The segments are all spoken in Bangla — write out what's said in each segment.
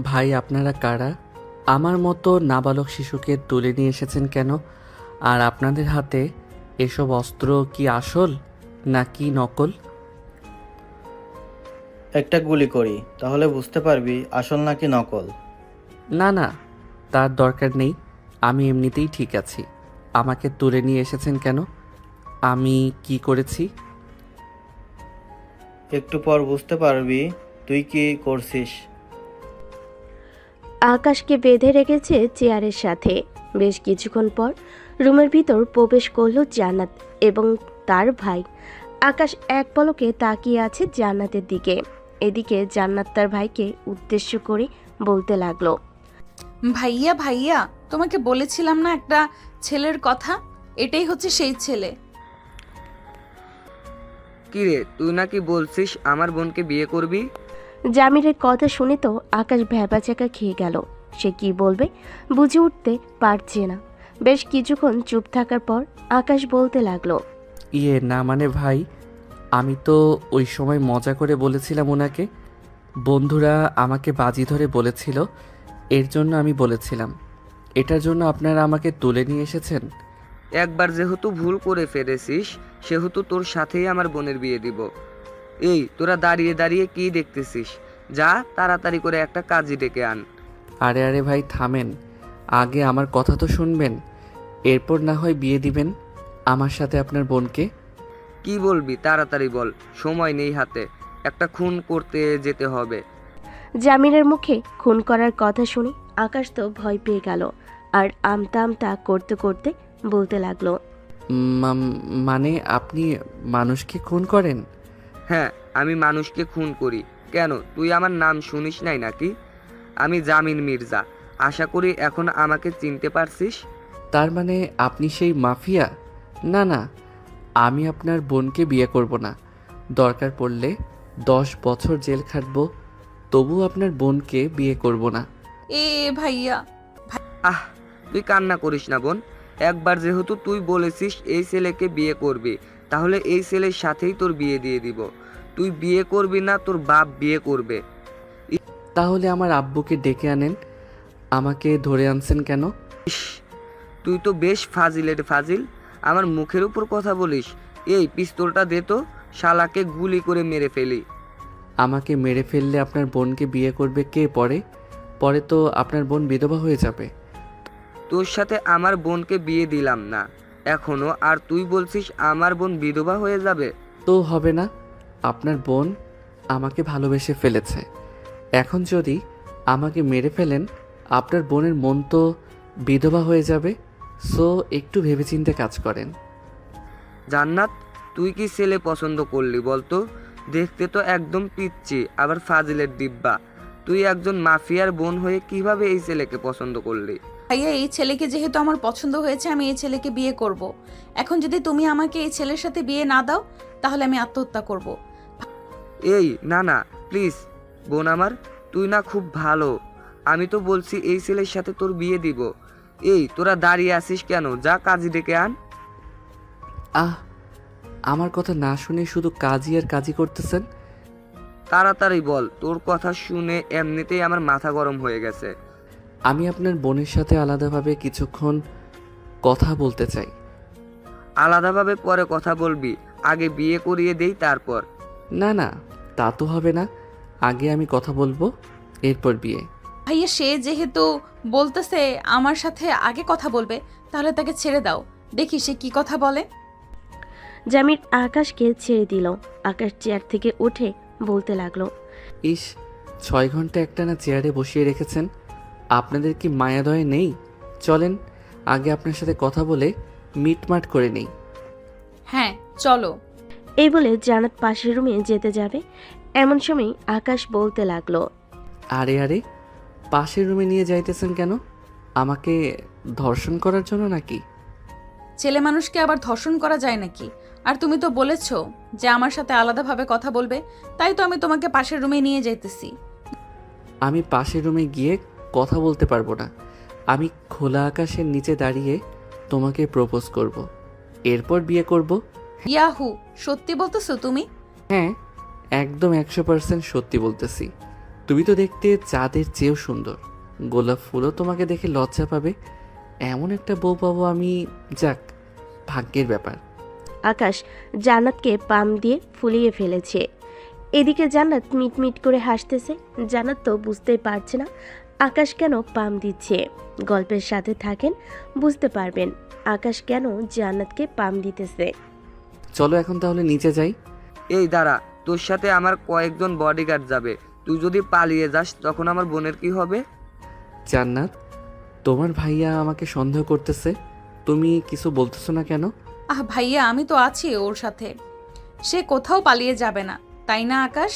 ভাই আপনারা কারা? আমার মতো নাবালক শিশুকে তুলে নিয়ে এসেছেন কেন? আর আপনাদের হাতে এসব অস্ত্র কি আসল নাকি নকল? একটা গুলি করি, তাহলে বুঝতে পারবি আসল নাকি নকল। না না, তার দরকার নেই। আমি এমনিতেই ঠিক আছি। আমাকে তুলে নিয়ে এসেছেন কেন? আমি কি করেছি? একটু পর বুঝতে পারবি তুই কি করছিস। আকাশকে বেঁধে রেখেছে চেয়ারের সাথে। বেশ কিছুক্ষণ পর রুমের ভিতর প্রবেশ করলো জান্নাত এবং তার ভাই। আকাশ এক পলকে তাকিয়ে আছে জান্নাতের দিকে। এদিকে জান্নাত তার ভাইকে উদ্দেশ্য করে বলতে লাগলো, ভাইয়া ভাইয়া, তোমাকে বলেছিলাম না একটা ছেলের কথা, এটাই হচ্ছে সেই ছেলে। কিরে, তুই নাকি বলছিস আমার বোনকে বিয়ে করবি? জামিরের কথা শুনে তো আকাশ ভ্যাবাচ্যাকা খেয়ে গেল। সে কি বলবে বুঝে উঠতে পারছে না। বেশ কিছুক্ষণ চুপ থাকার পর আকাশ বলতে লাগলো, না মানে ভাই, আমি তো ওই সময় মজা করে বলেছিলাম ওনাকে। বন্ধুরা আমাকে বাজি ধরে বলেছিল, এর জন্য আমি বলেছিলাম। এটার জন্য আপনারা আমাকে তুলে নিয়ে এসেছেন? একবার যেহেতু ভুল করে ফেলেছিস, সেহেতু তোর সাথেই আমার বোনের বিয়ে দিব। এই তোরা দাঁড়িয়ে দাঁড়িয়ে কি দেখতেছিস? যা তাড়াতাড়ি করে একটা কাজী ডেকে আন। আরে আরে ভাই থামেন, আগে আমার কথা তো শুনবেন, এরপর না হয় বিয়ে দিবেন আমার সাথে আপনার বোনকে। কি বলবি তাড়াতাড়ি বল, সময় নেই হাতে, একটা খুন করতে যেতে হবে। জামিরের মুখে খুন করার কথা শুনে আকাশ তো ভয় পেয়ে গেল। আর আমতা আমতা করতে করতে বলতে লাগলো, মানে আপনি মানুষকে খুন করেন? হ্যাঁ, আমি মানুষকে খুন করি। কেন, তুই আমার নাম শুনিস নাই নাকি? আমি জামিন মির্জা। আশা করি এখন আমাকে চিনতে পারছিস। তার মানে আপনি সেই মাফিয়া? না না, আমি আপনার বোনকে বিয়ে করব না। দরকার পড়লে 10 বছর জেল খাটবো, তবু আপনার বোনকে বিয়ে করব না। এ ভাইয়া, আহ, তুই কান্না করিস না বোন। একবার যেহেতু তুই বলেছিস এই ছেলেকে বিয়ে করবি, তাহলে এই ছেলের সাথেই তোর বিয়ে দিয়ে দিব। তুই বিয়ে করবি না, তোর বাপ বিয়ে করবে। তাহলে আমার আব্বুকে ডেকে আনেন। আমাকে ধরে আনছেন কেন? ইস, তুই তো বেশ ফাজিলের ফাজিল, আমার মুখের উপর কথা বলিস। এই পিস্তলটা দে তো, শালাকে গুলি করে মেরে ফেলি। আমাকে মেরে ফেললে আপনার বোনকে বিয়ে করবে কে? পরে পরে তো আপনার বোন বিধবা হয়ে যাবে। তোর সাথে আমার বোনকে বিয়ে দিলাম না এখনো, আর তুই বলছিস আমার বোন বিধবা হয়ে যাবে? তো হবে না, আপনার বোন আমাকে ভালোবেসে ফেলেছে। এখন যদি আমাকে মেরে ফেলেন, আপনার বোনের মন তো বিধবা হয়ে যাবে। সো একটু ভেবেচিন্তে কাজ করেন। জান্নাত, তুই কি ছেলে পছন্দ করলি বলতো? দেখতে তো একদম পিচ্ছি, আবার ফাজিলের ডিব্বা। তুই একজন মাফিয়ার বোন হয়ে কিভাবে এই ছেলেকে পছন্দ করলি? ভাইয়া, এই ছেলেকে যেহেতু আমার পছন্দ হয়েছে, আমি এই ছেলেকে বিয়ে করব। এখন যদি তুমি আমাকে এই ছেলের সাথে বিয়ে না দাও, তাহলে আমি আত্মহত্যা করব। এই না না, প্লিজ বোন আমার, তুই না খুব ভালো। আমি তো বলছি এই ছেলের সাথে তোর বিয়ে দিব। এই তোরা দাঁড়িয়ে আছিস কেন? যা কাজী ডেকে আন। আহ, আমার কথা না শুনে শুধু কাজই আর কাজই করতেছেন। তাড়াতাড়ি বল, তোর কথা শুনে এমনিতেই আমার মাথা গরম হয়ে গেছে। আমি আপনার বোনের সাথে আলাদাভাবে কিছুক্ষণ কথা বলতে চাই। আলাদাভাবে পরে কথা বলবি, আগে বিয়ে করিয়ে দেই তারপর। না না, তা তো হবে না। আগে আমি কথা বলবো, এরপর বিয়ে। ভাইয়া, সে যেহেতু বলতেছে আমার সাথে আগে কথা বলবে, তাহলে তাকে ছেড়ে দাও, দেখি সে কি কথা বলে। জামির আকাশকে ছেড়ে দিল। আকাশ চেয়ার থেকে উঠে বলতে লাগলো, ইস, 6 ঘন্টা একটানা চেয়ারে বসিয়ে রেখেছেন। আপনাদের কি মায়াদয় নেই? চলেন আগে আপনার সাথে কথা বলে মিটমাট করে নেই। হ্যাঁ, চলো। এই বলে জান্নাত পাশের রুমে যেতে যাবে, এমন সময় আকাশ বলতে লাগলো, আরে আরে, পাশের রুমে নিয়ে যাইতেছেন কেন? আমাকে ধর্ষণ করার জন্য নাকি? ছেলে মানুষকে আবার ধর্ষণ করা যায় নাকি? আর তুমি তো বলেছো যে আমার সাথে আলাদাভাবে কথা বলবে, তাই তো আমি তোমাকে পাশের রুমে নিয়ে যাইতেছি। আমি পাশের রুমে গিয়ে কথা বলতে পারবো না। আমি খোলা আকাশের নিচে দাঁড়িয়ে তোমাকে প্রপোজ করব, এরপর বিয়ে করব। ইয়াহু, সত্যি বলতেছো তুমি? হ্যাঁ, একদম 100% সত্যি বলতেছি। তুমি তো দেখতে চাঁদের চেয়েও সুন্দর, গোলাপ ফুলও তোমাকে দেখে লজ্জা পাবে। এমন একটা বউ পাবো আমি, যাক, ভাগ্যের ব্যাপার। আকাশ জান্নাতকে পাম দিয়ে ফুলিয়ে ফেলেছে। এদিকে জান্নাত মিটমিট করে হাসতেছে। জান্নাত তো বুঝতেই পারছে না আকাশ কেন পাম দিচ্ছে। গল্পের সাথে থাকেন, বুঝতে পারবেন আকাশ কেন জান্নাতকে পাম দিতেছে। চলো এখন তাহলে নিচে যাই। এই দাঁড়া, তোর সাথে আমার কয়েকজন বডিগার্ড যাবে। তুই যদি পালিয়ে যাস তখন আমার বোনের কি হবে? জান্নাত, তোমার ভাইয়া আমাকে সন্দেহ করতেছে, তুমি কিছু বলতেছো না কেন? ভাইয়া, আমি তো আছি ওর সাথে, সে কোথাও পালিয়ে যাবে না, তাই না আকাশ?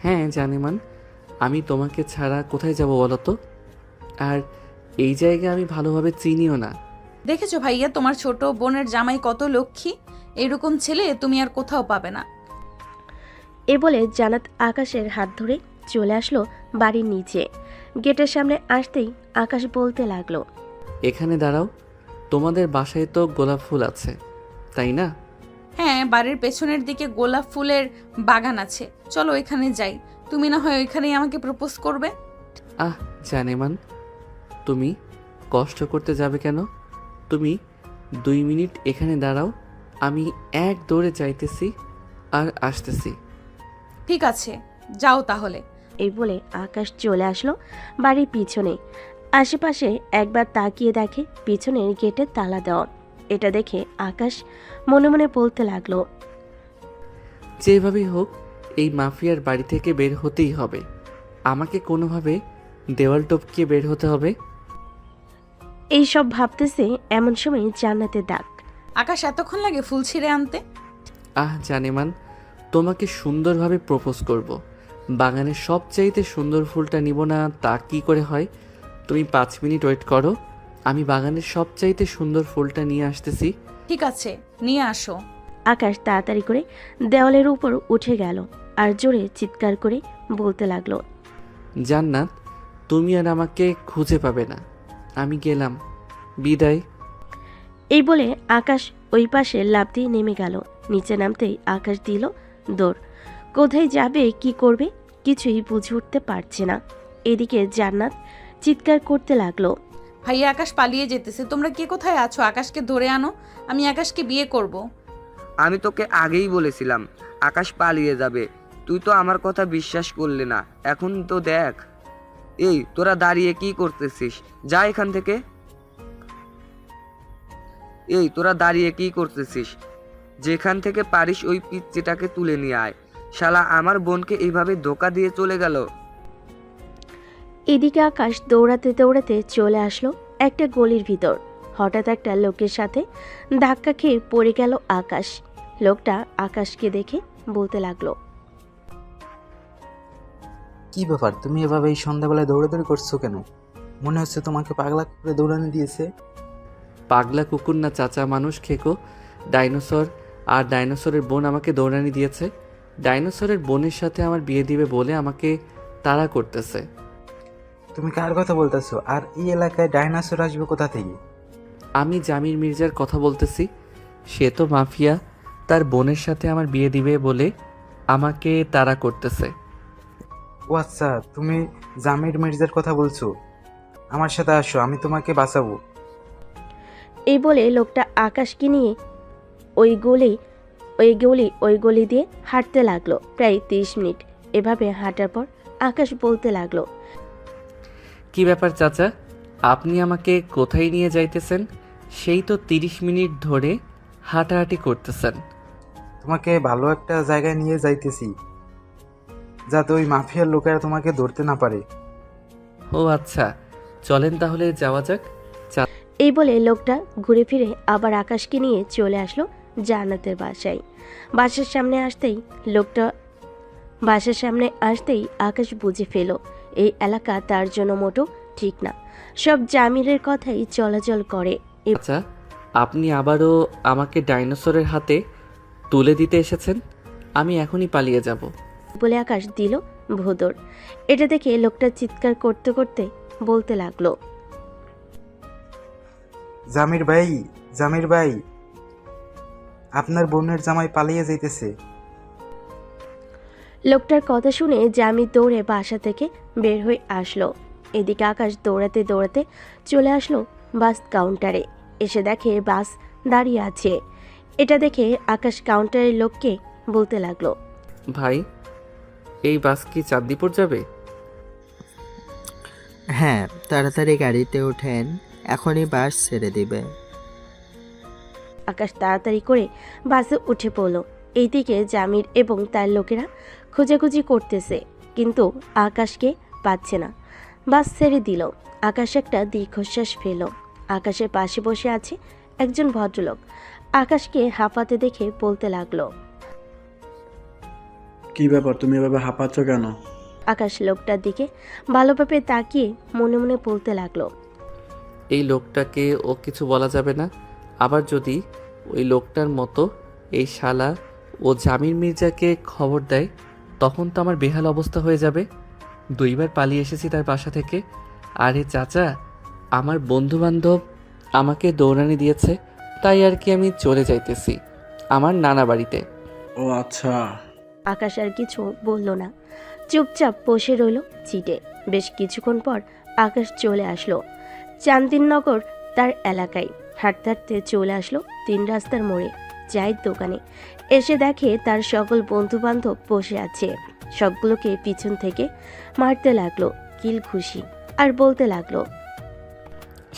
হ্যাঁ জানেমান, আমি তোমাকে ছাড়া কোথায় যাব বলো তো? আর এই জায়গা আমি ভালোভাবে চিনিও না। দেখেছো ভাইয়া, তোমার ছোট বোনের জামাই কত লক্ষ্মী, এরকম ছেলে তুমি আর কোথাও পাবে না। এ বলে জান্নাত আকাশের হাত ধরে চলে আসলো বাড়ির নিচে। গেটের সামনে আসতেই আকাশ বলতে লাগলো, এখানে দাঁড়াও, তোমাদের বাসায় তো গোলাপ ফুল আছে, তাই না? হ্যাঁ, বাড়ির পেছনের দিকে গোলাপ ফুলের বাগান আছে, চলো এখানে যাই, তুমি না হয় ওইখানেই আমাকে প্রপোজ করবে। আহ জানেমান, তুমি কষ্ট করতে যাবে কেন? তুমি 2 মিনিট এখানে দাঁড়াও, আমি এক দৌড়ে যাইতেছি আর আসতেছি। ঠিক আছে, যাও তাহলে। এই বলে আকাশ চলে আসলো বাড়ির পিছনে। আশেপাশে একবার তাকিয়ে দেখে পিছনের গেটে তালা দেওয়া। এটা দেখে আকাশ মনে মনে বলতে লাগলো, যেভাবেই হোক এই মাফিয়ার বাড়ি থেকে বের হতেই হবে, আমাকে কোনোভাবে দেওয়াল টপকিয়ে বের হতে হবে। এই সব ভাবতেছে এমন সময় জান্নাতের ডাক। আকাশ, এতক্ষণ লাগে ফুল ছিঁড়ে আনতে? আহ জানেমান, তোমাকে সুন্দরভাবে প্রপোজ করব, বাগানের সবচাইতে সুন্দর ফুলটা নিব না তা কি করে হয়? তুমি 5 মিনিট ওয়েট করো, আমি বাগানের সবচাইতে সুন্দর ফুলটা নিয়ে আসতেছি। ঠিক আছে, নিয়ে আসো। আকাশ তাড়াতাড়ি করে দেওয়ালের উপর উঠে গেল আর জোরে চিৎকার করে বলতে লাগলো, জান্নাত, তুমি আর আমাকে খুঁজে পাবে না, আমি গেলাম, বিদায়। এই বলে আকাশ ওই পাশে লাফ দিয়ে নেমে গেল। নিচে নামতেই আকাশ দিল দৌড়। কোথায় যাবে, কি করবে, কিছুই বুঝে উঠতে পারছে না। এদিকে জান্নাত চিৎকার করতে লাগলো, ভাইয়া, আকাশ পালিয়ে যেতেছে, তোমরা কে কোথায় আছো? আকাশকে ধরে আনো, আমি আকাশকে বিয়ে করব। আমি তোকে আগেই বলেছিলাম আকাশ পালিয়ে যাবে, তুই তো আমার কথা বিশ্বাস করলি না। এখন তো দেখ। এই তোরা দাঁড়িয়ে কি করতেছিস? যা এখান থেকে। এই তোরা দাঁড়িয়ে কি করতেছিস? যেখান থেকে পারিস ওই পিচ্চিটাকে তুলে নিয়ে আয়। শালা আমার বোনকে এইভাবে ধোকা দিয়ে চলে গেল। এদিকে আকাশ দৌড়াতে দৌড়াতে চলে আসলো একটা গলির ভিতর। হঠাৎ একটা লোকের সাথে ধাক্কা খেয়ে পড়ে গেল আকাশ। লোকটা আকাশকে দেখে বলতে লাগলো, কি ব্যাপার, তুমি এভাবে এই সন্ধ্যাবেলায় দৌড়াদৌড়ি করছো কেন? মনে হচ্ছে তোমাকে পাগলা করে দৌড়ানি দিয়েছে। পাগলা কুকুর না চাচা, মানুষ খেকো, ডাইনোসর। আর ডাইনোসরের বোন আমাকে দৌড়ানি দিয়েছে। ডাইনোসরের বোনের সাথে আমার বিয়ে দিবে বলে আমাকে তাড়া করতেছে। তুমি কার কথা বলতেছো? আর এই এলাকায় ডাইনোসর আসবে কোথা থেকে? আমি জামির মির্জার কথা বলতেছি, সে তো মাফিয়া, তার বোনের সাথে আমার বিয়ে দিবে বলে আমাকে তাড়া করতেছে। ও আচ্ছা, তুমি জামির মির্জার কথা বলছো। আমার সাথে আসো, আমি তোমাকে বাঁচাবো। এই বলে লোকটা আকাশকে নিয়ে ওই গলি দিয়ে হাঁটতে লাগলো। প্রায় 30 মিনিট এভাবে হাঁটার পর আকাশ বলতে লাগলো, কি ব্যাপার চাচা, আপনি আমাকে কোথায় নিয়ে যাইতেছেন? সেই তো 30 মিনিট ধরে হাঁটাহাঁটি করতেছেন। তোমাকে ভালো একটা জায়গায় নিয়ে যাইতেছি, যাতে ওই মাফিয়ার লোকেরা তোমাকে ধরতে না পারে। ও আচ্ছা, চলেন তাহলে যাওয়া যাক। এই বলে লোকটা ঘুরে ফিরে আবার আকাশকে নিয়ে চলে আসলো জান্নাতের বাসায়। বাসার সামনে আসতেই আকাশ বুঝে ফেল এই এলাকা তার জন্য মোটো ঠিক না। সব জামিরের কথাই চলাচল করে। আচ্ছা, আপনি আবারও আমাকে ডাইনোসরের হাতে তুলে দিতে এসেছেন? আমি এখনই পালিয়ে যাব। বলে আকাশ দিল ভোদর। এটা দেখে লোকটা চিৎকার করতে করতে বলতে লাগলো, জামির ভাই, জামির ভাই, আপনার বোনের জামাই পালিয়ে যাইতেছে। লোকটার কথা শুনে জামি দৌড়ে বাসা থেকে বের হয়ে আসলো। এদিকে আকাশ দৌড়াতে দৌড়াতে চলে আসলো বাস কাউন্টারে। এসে দেখে বাস দাঁড়িয়ে আছে। এটা দেখে আকাশ কাউন্টারের লোককে বলতে লাগলো, ভাই, এই বাস কি চাঁদদীপুর যাবে? হ্যাঁ, তাড়াতাড়ি গাড়িতে ওঠেন, এখনই বাস ছেড়ে দিবে। আকাশ তাড়াতাড়ি করে বাসে উঠে পড়ল। এইদিকে জামির এবং তার লোকেরা খোঁজাখুঁজি করতেছে, কিন্তু আকাশকে পাচ্ছে না। বাস ছেড়ে দিল। আকাশ একটা দীর্ঘশ্বাস ফেলল। আকাশের পাশে বসে আছে একজন ভদ্রলোক। আকাশকে হাঁপাতে দেখে বলতে লাগলো, কি ব্যাপার, তুমি এভাবে হাঁপাচ্ছ কেন? আকাশ লোকটার দিকে ভালোভাবে তাকিয়ে মনে মনে বলতে লাগলো, এই লোকটাকে ও কিছু বলা যাবে না। আবার যদি ওই লোকটার মতো এই শালা ও জামির মির্জাকে খবর দেয়, তখন তো আমার বেহাল অবস্থা হয়ে যাবে। 2বার পালিয়ে এসেছি তার বাসা থেকে। আরে চাচা, আমার বন্ধুবান্ধব আমাকে দৌড়ানি দিয়েছে, তাই আর কি আমি চলে যাইতেছি আমার নানা বাড়িতে। ও আচ্ছা। আকাশ আর কিছু বলল না, চুপচাপ বসে রইল সিটে। বেশ কিছুক্ষণ পর আকাশ চলে আসলো চান্দিননগর তার এলাকায়। হাঁটতে হাঁটতে চলে আসলো 3 রাস্তার মোড়ে চায়ের দোকানে। এসে দেখে তার সকল বন্ধু বান্ধব বসে আছে। সবগুলোকে পিছন থেকে মারতে লাগলো কিল খুশি, আর বলতে লাগলো,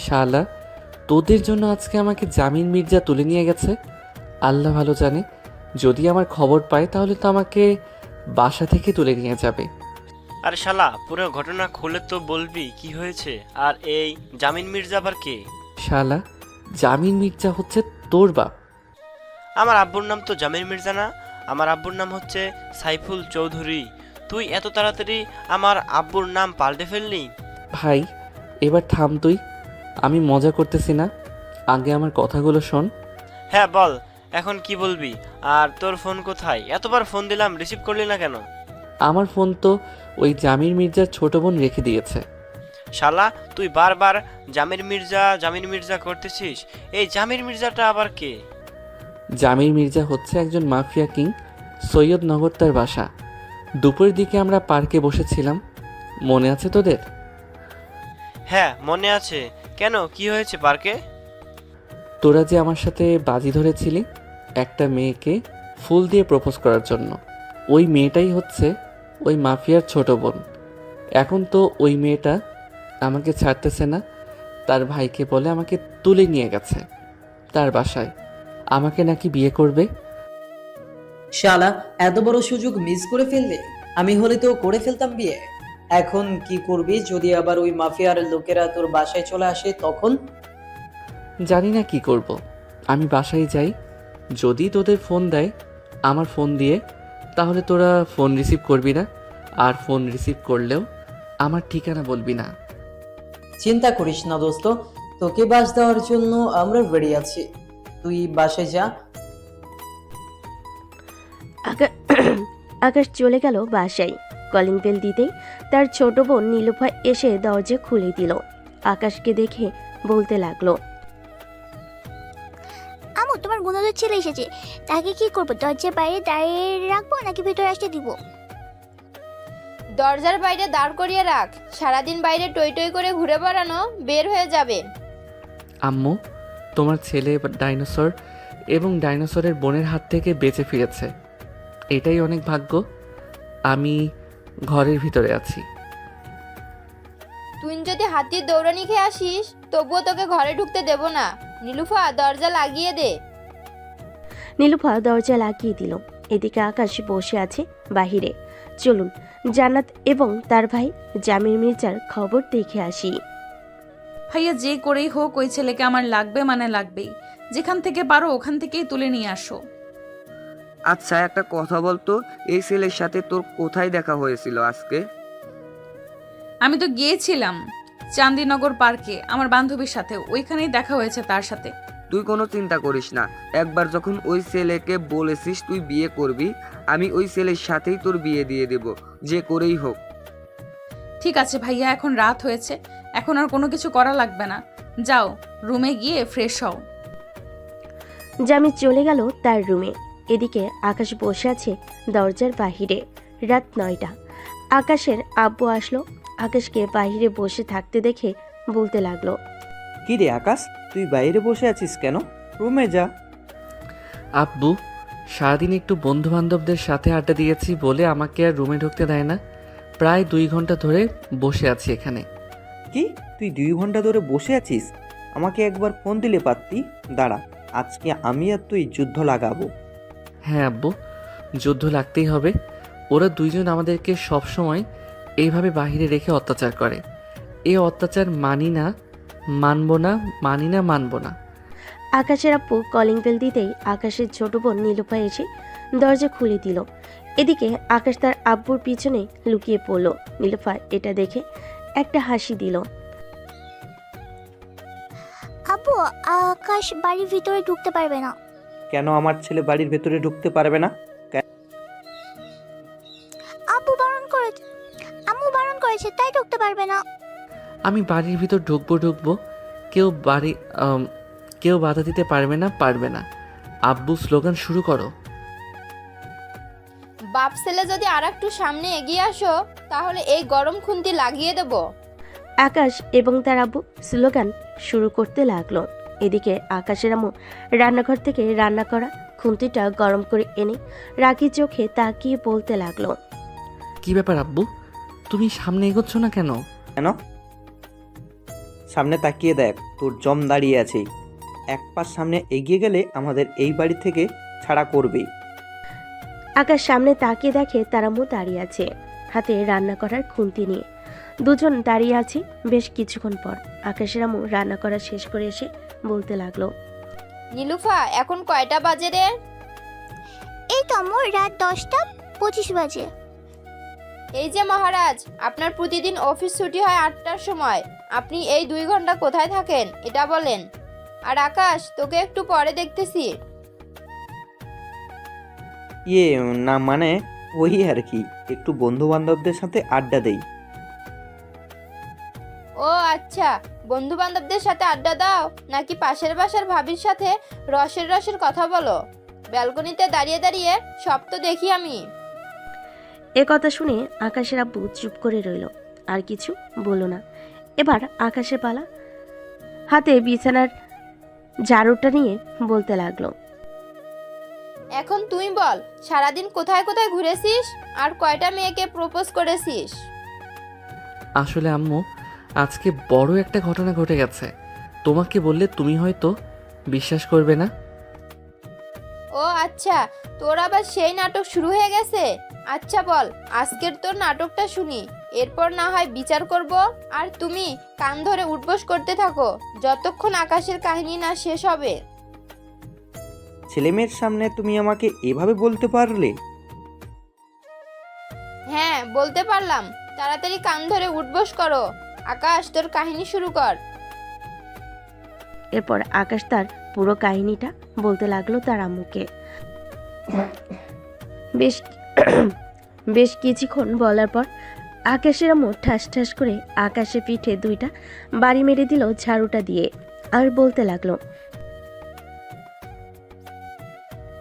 শালা, তোদের জন্য আজকে আমাকে জামিন মির্জা তুলে নিয়ে গেছে। আল্লাহ ভালো জানে, যদি আমার খবর পায় তাহলে তো আমাকে বাসা থেকে তুলে নিয়ে যাবে। আরে শালা, পুরো ঘটনা খুলে তো বলবি কি হয়েছে। আর এই জামিন মির্জা আবার কে? শালা, জামিন মির্জা হচ্ছে তোর বাপ। আমার আব্বুর নাম তো জামিন মির্জা না, আমার আব্বুর নাম হচ্ছে সাইফুল চৌধুরী। তুই এত তাড়াতাড়ি আমার আব্বুর নাম পাল্টে ফেললি? ভাই, এবার থাম তুই, আমি মজা করতেছি না। আগে আমার কথাগুলো শোন। হ্যাঁ বল, এখন কি বলবি? আর তোর ফোন কোথায়? এতবার ফোন দিলাম, রিসিভ করলি না কেন? আমার ফোন তো ওই জামির মির্জার ছোট বোন রেখে দিয়েছে। শালা, তুই বারবার জামির মির্জা করতেছিস। এই জামির মির্জাটা আবার কে? জামির মির্জা হচ্ছে একজন মাফিয়া কিং। সৈয়দনগর তার বাসা। দুপুরের দিকে আমরা পার্কে বসেছিলাম, মনে আছে তোদের? হ্যাঁ মনে আছে। কেন, কি হয়েছে পার্কে? তোরা যে আমার সাথে বাজি ধরেছিলি একটা মেয়েকে ফুল দিয়ে প্রপোজ করার জন্য, ওই মেয়েটাই হচ্ছে ওই মাফিয়ার ছোট বোন। এখন তো ওই মেয়েটা আমাকে ছাড়তেছে না, তার ভাইকে বলে আমাকে তুলে নিয়ে গেছে তার বাসায়। আমাকে নাকি বিয়ে করবে। শালা, এত বড় সুযোগ মিস করে ফেললে। আমি হলে তো করে ফেলতাম বিয়ে। এখন কি করবি যদি আবার ওই মাফিয়ার লোকেরা তোর বাসায় চলে আসে তখন? জানি না কি করব। আমি বাসায় যাই, যদি তোদের ফোন দেয় আমার ফোন দিয়ে, তাহলে তোরা ফোন রিসিভ করবি না। আর ফোন রিসিভ করলেও আমার ঠিকানা বলবি না। চিন্তা করিস না দোস্ত, তোকে বাস দেওয়ার জন্য আমরা রেডি আছি। তুই বাসায় যা। আকাশ চলে গেল বাসায়। কলিং বেল দিতেই তার ছোট বোন নীলুফা এসে দরজা খুলে দিল। আকাশকে দেখে বলতে লাগলো, আমু, তোমার গুণধর ছেলে এসেছে। তাকে কি করবো? দরজার বাইরে দাঁড়িয়ে রাখবো নাকি ভেতরে আসতে দিব? দরজার বাইরে দাঁড় করিয়ে রাখ। সারাদিন বাইরে টই টই করে ঘুরে বেড়ানো, বের হয়ে যাবে। আম্মু, তোমার ছেলে ডাইনোসর এবং ডাইনোসরের বোনের হাত থেকে বেঁচে ফিরেছে, এটাই অনেক ভাগ্য। আমি ঘরের ভিতরে আছি। তুই যদি হাতির দৌড়ানি খেয়ে আসিস তবুও তোকে ঘরে ঢুকতে দেব না। নীলুফা, দরজা লাগিয়ে দে। নীলুফা দরজা লাগিয়ে দিল। এদিকে আকাশ বসে আছে বাহিরে। চলুন জান্নাত এবং তার ভাই জামির মির্জার খবর দেখে আসি। ভাইয়া, যে করেই হোক ওই ছেলেকে আমার লাগবে, মানে লাগবেই। যেখান থেকে পারো ওখান থেকেই তুলে নিয়ে আসো। আচ্ছা, একটা কথা বলতো, এই ছেলের সাথে তোর কোথায় দেখা হয়েছিল আজকে? আমি তো গিয়েছিলাম চান্দিনগর পার্কে আমার বান্ধবীর সাথে, ওইখানেই দেখা হয়েছে তার সাথে। তুই কোনো চিন্তা করিস না। একবার যখন ওই ছেলেকে বলেছিস তুই বিয়ে করবি, আমি ওই ছেলের সাথেই তোর বিয়ে দিয়ে দেব, যে করেই হোক। ঠিক আছে ভাইয়া, এখন রাত হয়েছে, এখন আর কোনো কিছু করা লাগবে না। যাও রুমে গিয়ে ফ্রেশ হও। জামি চলে গেল তার রুমে। এদিকে আকাশ বসে আছে দরজার বাহিরে। রাত 9টা। আকাশের আব্বু আসলো। আকাশকে বাইরে বসে থাকতে দেখে বলতে লাগলো, কি রে আকাশ, তুই বাইরে বসে আছিস কেন? রুমে যা। আব্বু, সারাদিন একটু বন্ধু বান্ধবদের সাথে আড্ডা দিয়েছি বলে আমাকে আর রুমে ঢুকতে দেয় না। প্রায় 2 ঘন্টা ধরে বসে আছি এখানে। কি, তুই 2 ঘন্টা ধরে বসে আছিস? আমাকে একবার ফোন দিলে পারতি। দাঁড়া, আজকে আমি আর তুই যুদ্ধ লাগাবো। হ্যাঁ আব্বু, যুদ্ধ লাগতেই হবে। ওরা দুইজন আমাদেরকে সবসময় এইভাবে বাহিরে রেখে অত্যাচার করে। এই অত্যাচার মানি না, মানব না, মানি না, মানব না। আকাশের আব্বু কলিং বেল দিতেই আকাশের ছোট বোন নীলুফা এসে দরজা খুলে দিল। এদিকে আকাশ তার আব্বুর পিছনে লুকিয়ে পড়ল। নীলুফা এটা দেখে একটা হাসি দিল। আব্বু, আকাশ বাড়ির ভিতরে ঢুকতে পারবে না। কেন আমার ছেলে বাড়ির ভেতরে ঢুকতে পারবে না? আম্মু বারণ করেছে, তাই ঢুকতে পারবে না। আমি বাড়ির ভিতর ঢুকবো, কেউ বাধা দিতে পারবে না, পারবে না। আব্বু, স্লোগান শুরু করো। বাপ ছেলে যদি আর একটু সামনে এগিয়ে আসো তাহলে এই গরম খুন্তি লাগিয়ে দেব। আকাশ এবং তার আব্বু স্লোগান শুরু করতে লাগলো। এদিকে আকাশের আম্মু রান্নাঘর থেকে রান্না করা খুন্তিটা গরম করে এনে রাগি চোখে তাকিয়ে বলতে লাগলো, কি ব্যাপার আব্বু, তুমি সামনে এগোচ্ছ না কেন? কেন? সামনে তাকিয়ে দেখ, তোর জম দাঁড়িয়ে আছে। এক পাশ সামনে এগিয়ে গেলে আমাদের এই বাড়ি থেকে ছাড়া করবে। আকাশ সামনে তাকিয়ে দেখে তার আম্মু দাঁড়িয়ে আছে, হাতে রান্না করার খুন্তি নিয়ে। দুজন দাঁড়িয়ে আছে। বেশ কিছুক্ষণ পর আকাশের আম্মু রান্না করা শেষ করে এসে বলতে লাগলো, নীলুফা, এখন কয়টা বাজে রে? এই তো আম্মু, রাত 10:25 বাজে। এই যে মহারাজ, আপনার প্রতিদিন অফিস ছুটি হয় 8টার সময়। আপনি এই 2 ঘন্টা কোথায় থাকেন এটা বলেন। আর আকাশ, তোকে একটু পরে দেখতেছি। না মানে ওই আর কি, একটু বন্ধু বান্ধবদের সাথে আড্ডা দেই। ও আচ্ছা, বন্ধু বান্ধবদের সাথে আড্ডা দাও নাকি পাশের বাসার ভাবির সাথে রসের কথা বলো? ব্যালকনিতে দাঁড়িয়ে দাঁড়িয়ে সব তো দেখি আমি। এ কথা শুনে আকাশের আব্বু চুপ করে রইল, আর কিছু বলল না। এবার আকাশের পালা। হাতে বিছানার ঝাড়ুটা নিয়ে বলতে লাগলো, এখন তুই বল, সারাদিন কোথায় কোথায় ঘুরেছিস আর কয়টা মেয়েকে প্রপোজ করেছিস? আসলে আম্মু, আজকে বড় একটা ঘটনা ঘটে গেছে। তোমাকে বললে তুমি হয়তো বিশ্বাস করবে না। ও আচ্ছা, তোর আবার সেই নাটক শুরু হয়ে গেছে। আচ্ছা বল, আজকের তোর নাটকটা শুনি, এরপর না হয় বিচার করব। আর তুমি কান ধরে উঠবোস করতে থাকো যতক্ষণ আকাশের কাহিনী না শেষ হবে। ছেলেমেয়ের সামনে তুমি আমাকে এভাবে বলতে পারলে? হ্যাঁ, বলতে পারলাম। তাড়াতাড়ি কান ধরে উঠবোস করো। আকাশ, তোর কাহিনী শুরু কর। এরপর আকাশ তার পুরো কাহিনীটা বলতে লাগলো তার আম্মুকে। বেশ কিছুক্ষণ বলার পর আকাশের আম্মু ঠাস ঠাস করে আকাশের পিঠে 2টা বাড়ি মেরে দিল ঝাড়ুটা দিয়ে, আর বলতে লাগলো,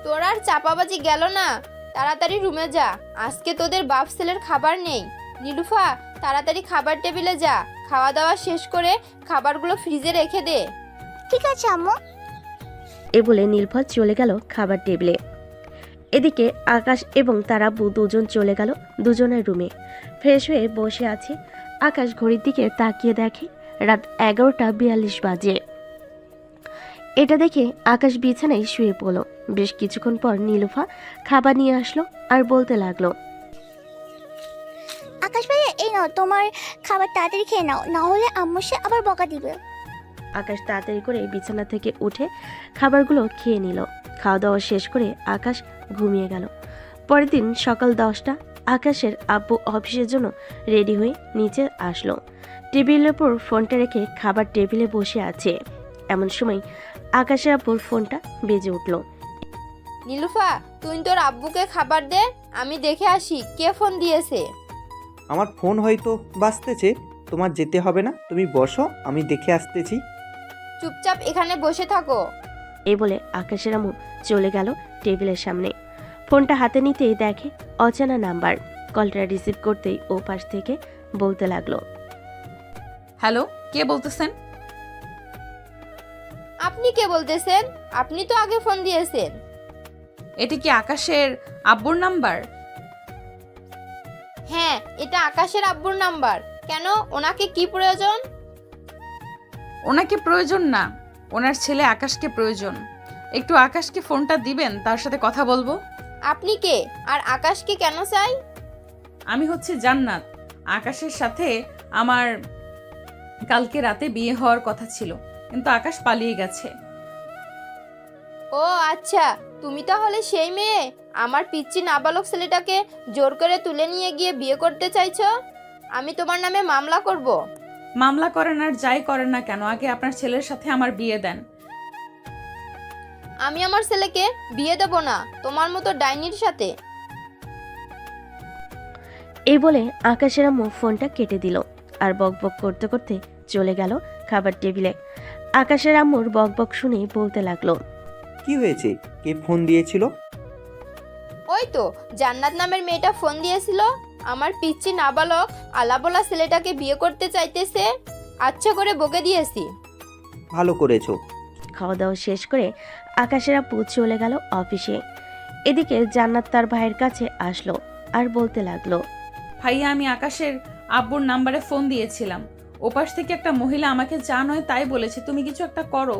তোর আর চাপাবাজি গেল না, তাড়াতাড়ি রুমে যা। আজকে তোদের বাপ ছেলের খাবার নেই। নীলুফা, তাড়াতাড়ি খাবার টেবিলে যা। খাওয়া দাওয়া শেষ করে খাবারগুলো ফ্রিজে রেখে দে। ঠিক আছে আম্মু। এ বলে নীলফা চলে গেল খাবার টেবিলে। এদিকে আকাশ এবং তার আব্বু দুজন চলে গেল দুজনের রুমে। ফ্রেশ হয়ে বসে আছে আকাশ। ঘড়ির দিকে তাকিয়ে দেখে রাত 11:42 বাজে। এটা দেখে আকাশ বিছানায় শুয়ে পড়ল। বেশ কিছুক্ষণ পর নীলুফা খাবার নিয়ে আসলো আর বলতে লাগলো, আকাশ ভাইয়া, এই নাও তোমার খাবার, তাড়াতাড়ি খেয়ে নাও, না হলে আম্মু সে আবার বকা দিবে। আকাশ তাড়াতাড়ি করে বিছানা থেকে উঠে খাবারগুলো খেয়ে নিল। খাওয়া দাওয়া শেষ করে আকাশ ঘুমিয়ে গেল। পরের দিন সকাল 10টা। আকাশের আব্বু অফিসের জন্য রেডি হয়ে নিচে আসলো। টেবিলের উপর ফোনটা রেখে খাবার টেবিলে বসে আছে। এমন সময় আকাশের আব্বুর ফোনটা বেজে উঠল। নীলুফা, তুই তোর আব্বুকে খাবার দে, আমি দেখে আসি কে ফোন দিয়েছে। আমার ফোন হয়তো বাজতেছে, তোমার যেতে হবে না, তুমি বসো, আমি দেখে আসতেছি। চুপচাপ এখানে বসে থাকো। এই বলে আকাশের আম্মু চলে গেল টেবিলের সামনে। ফোনটা হাতে নিতেই দেখে অচেনা নাম্বার। কলটা রিসিভ করতেই ও পাশ থেকে বলতে লাগলো, হ্যালো, কে বলতেছেন? আপনি কে বলতেছেন? আপনি তো আগে ফোন দিয়েছেন। এটি কি আকাশের আব্বুর নাম্বার? হ্যাঁ, এটা আকাশের আব্বুর নাম্বার। কেন, ওনাকে কি প্রয়োজন? ওনাকে প্রয়োজন না, ওনার ছেলে আকাশকে প্রয়োজন। একটু আকাশকে ফোনটা দিবেন, তার সাথে কথা বলবো। আপনি কে, আর আকাশকে কেন চাই? আমি হচ্ছে জান্নাত। আকাশের সাথে আমার কালকে রাতে বিয়ে হওয়ার কথা ছিল, কিন্তু আকাশ পালিয়ে গেছে। ও আচ্ছা, তুমি তাহলে সেই মেয়ে আমার পিচ্চি নাবালক ছেলেটাকে জোর করে তুলে নিয়ে গিয়ে বিয়ে করতে চাইছো? আমি তোমার নামে মামলা করব। মামলা করেন আর যাই করেন না কেন, আগে আপনার ছেলের সাথে আমার বিয়ে দেন। আমি আমার ছেলেকে বিয়ে দেব না তোমার মতো ডাইনির সাথে। এই বলে আকাশের আম্মু ফোনটা কেটে দিল আর বকবক করতে করতে চলে গেল খাবার টেবিলে। আকাশের আম্মুর বকবক শুনে বলতে লাগলো, কি হয়েছে? কে ফোন দিয়েছিল? ওই তো জান্নাত নামের মেয়েটা ফোন দিয়েছিল, আমার পিচ্চি নাবালক আলাবোলা ছেলেটাকে বিয়ে করতে চাইতেছে। আচ্ছা করে বকে দিয়েছি। ভালো করেছো। খাওয়া দাওয়া শেষ করে আকাশের আব্বু চলে গেল অফিসে। এদিকে জান্নাত তার ভাইয়ের কাছে আসলো আর বলতে লাগলো, ভাইয়া, আমি আকাশের আব্বুর নাম্বারে ফোন দিয়েছিলাম। ওপাশ থেকে একটা মহিলা আমাকে যা নয় তাই বলেছে, তুমি কিছু একটা করো।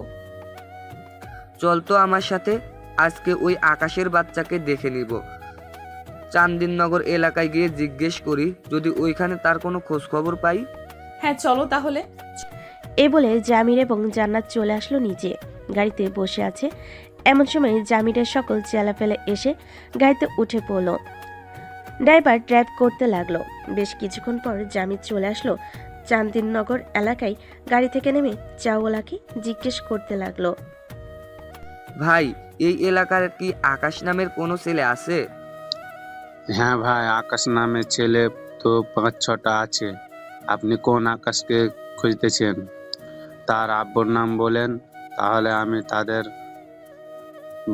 চল তো আমার সাথে, আজকে ওই আকাশের বাচ্চাকে দেখে নিব। চান্দিননগর এলাকায় গিয়ে জিজ্ঞেস করি, যদি ওইখানে তার কোনো খোঁজ খবর পাই। হ্যাঁ চলো তাহলে। এ বলে জামির এবং জান্নাত চলে আসলো নিচে। গাড়িতে বসে আছে এমন সময় জামিরের সকল চেলাপেলে এসে গাড়িতে উঠে পড়ল। ড্রাইভার ড্রাইভ করতে লাগলো। বেশ কিছুক্ষণ পর জামির চলে আসলো চান্দিননগর এলাকায়। গাড়ি থেকে নেমে চাওয়ালাকে জিজ্ঞেস করতে লাগলো, ভাই, এই এলাকার কি আকাশ নামের কোনো ছেলে আছে? হ্যাঁ ভাই, আকাশ নামের ছেলে তো 5-6টা আছে। আপনি কোন আকাশকে খুঁজতেছেন? তার আব্বুর নাম বলেন, তাহলে আমি তাদের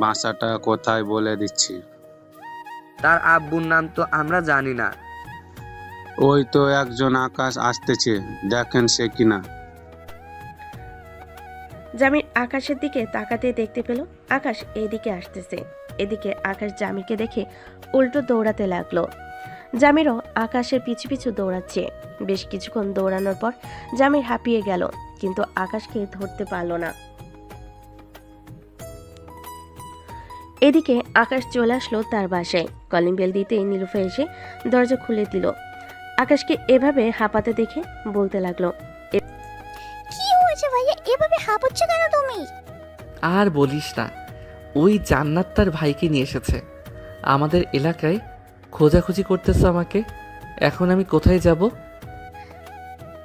বাসাটা কোথায় বলে দিচ্ছি। তার আব্বুর নাম তো আমরা জানি না। ওই তো একজন আকাশ আসতেছে, দেখেন সে কিনা। জামির আকাশের দিকে তাকাতে দেখতে পেল আকাশ এদিকে আসতেছে। এদিকে আকাশ জামিরকে দেখে উল্টো দৌড়াতে লাগলো। জামিরও আকাশের পিছু পিছু দৌড়াচ্ছে। বেশ কিছুক্ষণ দৌড়ানোর পর জামির হাঁপিয়ে গেল, কিন্তু আকাশকে ধরতে পারল না। এদিকে আকাশ চলে আসলো তার বাসায়। কলিং বেল দিতে নীলুফা এসে দরজা খুলে দিল। আকাশকে এভাবে হাঁপাতে দেখে বলতে লাগলো, কি হয়েছে ভাইয়া, এভাবে হাঁপাচ্ছ কেন তুমি? আর বলিস না, ওই জান্নাত তার ভাইকে নিয়ে এসেছে আমাদের এলাকায়, খোঁজাখুঁজি করতেছে আমাকে। এখন আমি কোথায় যাব?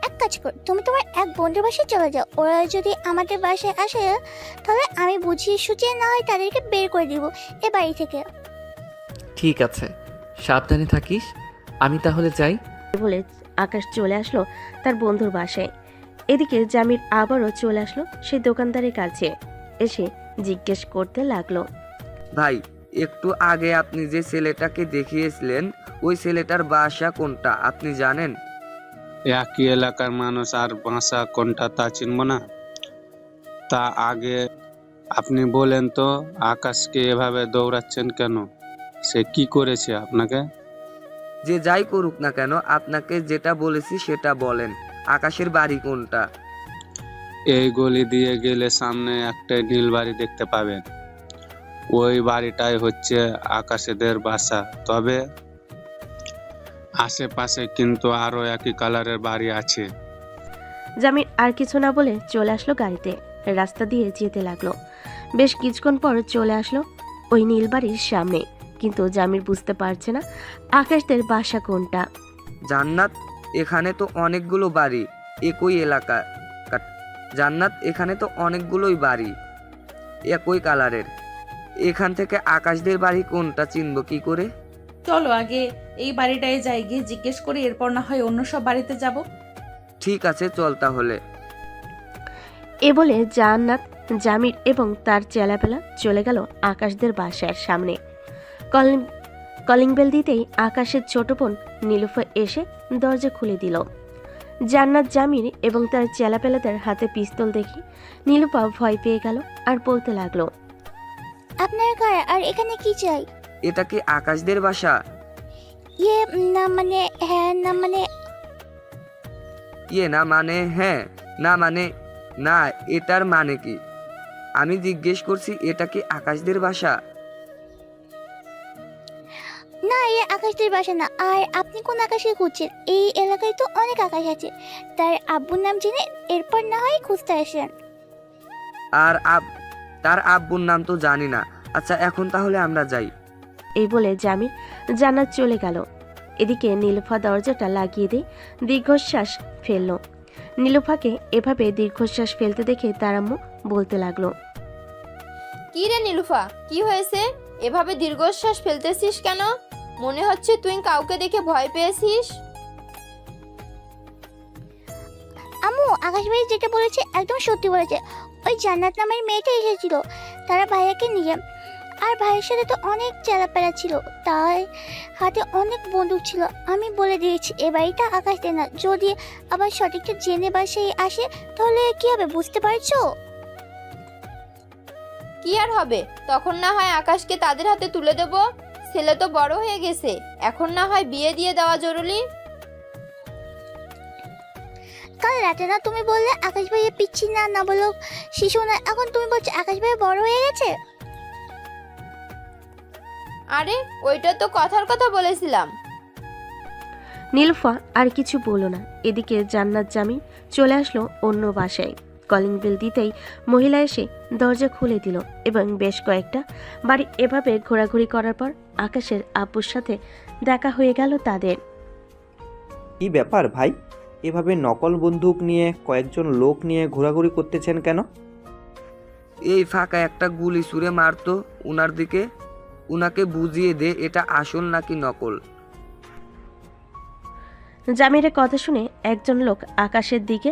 এক কাজ কর, তুমি তোমার এক বন্ধুর বাসায় চলে যাও। ওরা যদি আমাদের বাসায় আসে তাহলে আমি বুঝিয়ে সুঝিয়ে না হয় তাদেরকে বের করে দিব এ বাড়ি থেকে। ঠিক আছে, সাবধানে থাকিস। আমি তাহলে যাই। বলে আকাশ চলে আসলো তার বন্ধুর বাসায়। এদিকে জামির আবারও চলে আসলো সেই দোকানদারের কাছে। এসে জিজ্ঞেস করতে লাগলো, ভাই, একটু আগে আপনি যে ছেলেটাকে দেখিয়েছিলেন, ওই ছেলেটার বাসা কোনটা আপনি জানেন? একই এলাকার মানুষ, আর বাসা কোনটা তা চিনব না? তা আগে আপনি বলেন তো, আকাশকে এভাবে দৌড়াচ্ছেন কেন? সে কি করেছে আপনাকে? যে যাই করুক না কেন, আপনাকে যেটা বলেছি সেটা বলেন। আকাশের বাড়ি কোনটা? এই গলি দিয়ে গেলে সামনে একটা নীল বাড়ি দেখতে পাবেন। ওই বাড়িটাই হচ্ছে আকাশেদের বাসা। তবে আশেপাশে কিন্তু আরো একই কালারের বাড়ি আছে। জামির আর কিছু না বলে চলে আসলো গাড়িতে। রাস্তা দিয়ে যেতে লাগলো। বেশ কিছুক্ষণ পর চলে আসলো ওই নীল বাড়ির সামনে, কিন্তু জামির বুঝতে পারছে না আকাশদের বাসা কোনটা। জান্নাত, এখানে তো অনেকগুলো বাড়ি একই এলাকা। জান্নাত, এখানে তো অনেকগুলোই বাড়ি একই কালারের। এখান থেকে আকাশদের বাড়ি কোনটা চিনব কি করে? চলো আগে এই বাড়িটায় যাই, গিয়ে জিজ্ঞেস করি, এরপর না হয় অন্য সব বাড়িতে যাব। ঠিক আছে, চল তাহলে। এ বলে জান্নাত, জামির এবং তার চেলাপেলা চলে গেল আকাশদের বাসার সামনে। কলিং বেল দিতেই আকাশের ছোট বোন নীলুফা এসে দরজা খুলে দিল। জান্নাত, জামির এবং তার চেলাপেলাদের হাতে পিস্তল দেখে নীলুফা ভয় পেয়ে গেল আর বলতে লাগলো, আপনার কারা আর এখানে কি চাই? এটা কি আকাশদের বাসা? ইয়ে না মানে হ্যাঁ, না মানে ইয়ে না মানে হ্যাঁ, না মানে না, এটার মানে কি? আমি জিজ্ঞেস করছি এটা কি আকাশদের বাসা? না, এ আকাশদের বাসা না। আর আপনি কোন আকাশে খুঁজছেন? এই এলাকায় তো অনেক আকাশ আছে। তার আব্বুর নাম জেনে এরপর না হয় খুঁজতে আসেন। আর তার আব্বুর নাম তো জানি না। আচ্ছা, এখন তাহলে আমরা যাই। এই বলে জামির জান্নাত চলে গেল। এদিকে নীলুফা দরজাটা লাগিয়ে দিয়ে দীর্ঘশ্বাস ফেলল। নীলুফাকে এভাবে দীর্ঘশ্বাস ফেলতে দেখে তার আম্মু বলতে লাগলো, কি রে নীলুফা, কি হয়েছে? এভাবে দীর্ঘশ্বাস ফেলতেছিস কেন? মনে হচ্ছে তুই কাউকে দেখে ভয় পেয়েছিস। আম্মু, আকাশ ভাই যেটা বলেছে একদম সত্যি বলেছে। ওই জান্নাত নামের মেয়েটা এসেছিল তারা ভাইয়াকে নিয়ে। আর ভাইয়ের সাথে তো অনেক চেলাপেলা ছিল, তাই হাতে অনেক বন্দুক ছিল। আমি বলে দিয়েছি এ বাড়িটা আকাশ দেয় না। যদি আবার সঠিকটা জেনে বাসায় আসে তাহলে কি হবে বুঝতে পারছো? কি আর হবে, তখন না হয় আকাশকে তাদের হাতে তুলে দেব। ছেলে তো বড় হয়ে গেছে, এখন না হয় বিয়ে দিয়ে দেওয়া জরুরি। কাল রাতে না তুমি বললে আকাশ ভাইয়া পিচ্ছি না, না বলো শিশু না, এখন তুমি বলছো আকাশ ভাইয়া বড় হয়ে গেছে? আরে ওইটা তো কথার কথা বলেছিলাম। নীলুফা আর কিছু বলল না। এদিকে জান্নাত, জামির চলে আসলো অন্য বাসায়। কলিং বেল দিতেই মহিলা এসে দরজা খুলে দিল এবং বেশ কয়েকটা বাড়ি এভাবে ঘোরাঘুরি করার পর আকাশের আব্বুর সাথে দেখা হয়ে গেল তাদের। কি ব্যাপার ভাই, এভাবে নকল বন্দুক নিয়ে কয়েকজন লোক নিয়ে ঘোরাঘুরি করতেছেন কেন? এই ফাঁকা একটা গুলি ছুঁড়ে মারতো উনার দিকে, উনাকে বুঝিয়ে দে এটা আসল নাকি নকল। জামিরের কথা শুনে একজন লোক আকাশের দিকে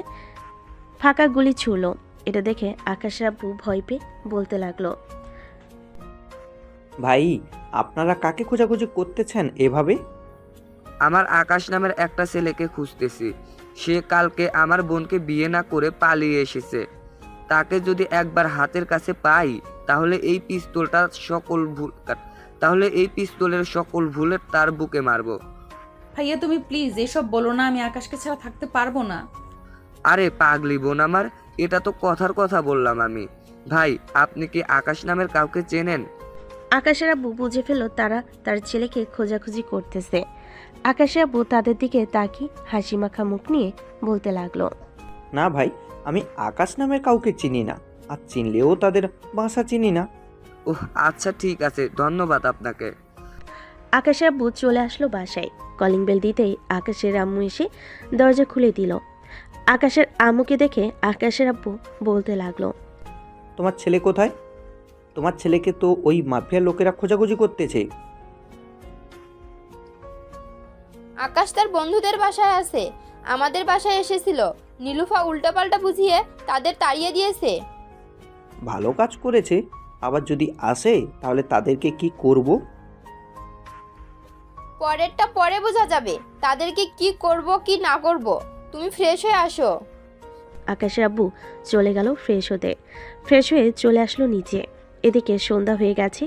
ফাঁকা গুলি ছুড়ল। এটা দেখে আকাশের আব্বু ভয় পেয়ে বলতে লাগলো, ভাই, আপনারা কাকে খোঁজাখুঁজি করতেছেন এভাবে? আমার আকাশ নামের একটা ছেলেকে খুঁজতেছি। সে কালকে আমার বোনকে বিয়ে না করে পালিয়ে এসেছে। তাকে যদি একবার হাতের কাছে পাই তাহলে এই পিস্তলের সকল ভুলের তার বুকে মারবো। ভাইয়া তুমি প্লিজ এসব বলো না, আমি আকাশকে ছাড়া থাকতে পারবো না। আরে পাগলি বোন আমার, এটা তো কথার কথা বললাম আমি। ভাই, আপনি কি আকাশ নামের কাউকে চেনেন? আকাশের আব্বু বুঝে ফেলল তারা তার ছেলেকে খোঁজাখুঁজি করতেছে। আকাশের আব্বু তাদের দিকে তাকিয়ে হাসি মাখা মুখ নিয়ে বলতে লাগলো, না ভাই, আমি আকাশ নামের কাউকে চিনি না, আর চিনলেও তাদের ভাষা চিনি না। ওহ আচ্ছা, ঠিক আছে, ধন্যবাদ আপনাকে। আকাশের আব্বু চলে আসলো বাসায়। কলিং বেল দিতেই আকাশের আম্মু এসে দরজা খুলে দিল। আকাশের আম্মুকে দেখে আকাশের আব্বু বলতে লাগলো, তোমার ছেলে কোথায়? তোমার ছেলেকে তো ওই মাফিয়ার লোকেরা খোঁজাখুঁজি করতেছে। আকাশ তার বন্ধুদের বাসায় আছে, আমাদের বাসায় এসেছিল। নীলুফা উল্টাপাল্টা বুঝিয়ে তাদের তাড়িয়ে দিয়েছে। ভালো কাজ করেছে। আবার যদি আসে তাহলে তাদেরকে কি করব? পরেরটা পরে বোঝা যাবে, তাদেরকে কি করব কি না করব। তুমি ফ্রেশ হয়ে আসো। আকাশের আব্বু চলে গেল ফ্রেশ হতে। ফ্রেশ হয়ে চলে আসলো নিচে। এদিকে সন্ধ্যা হয়ে গেছে।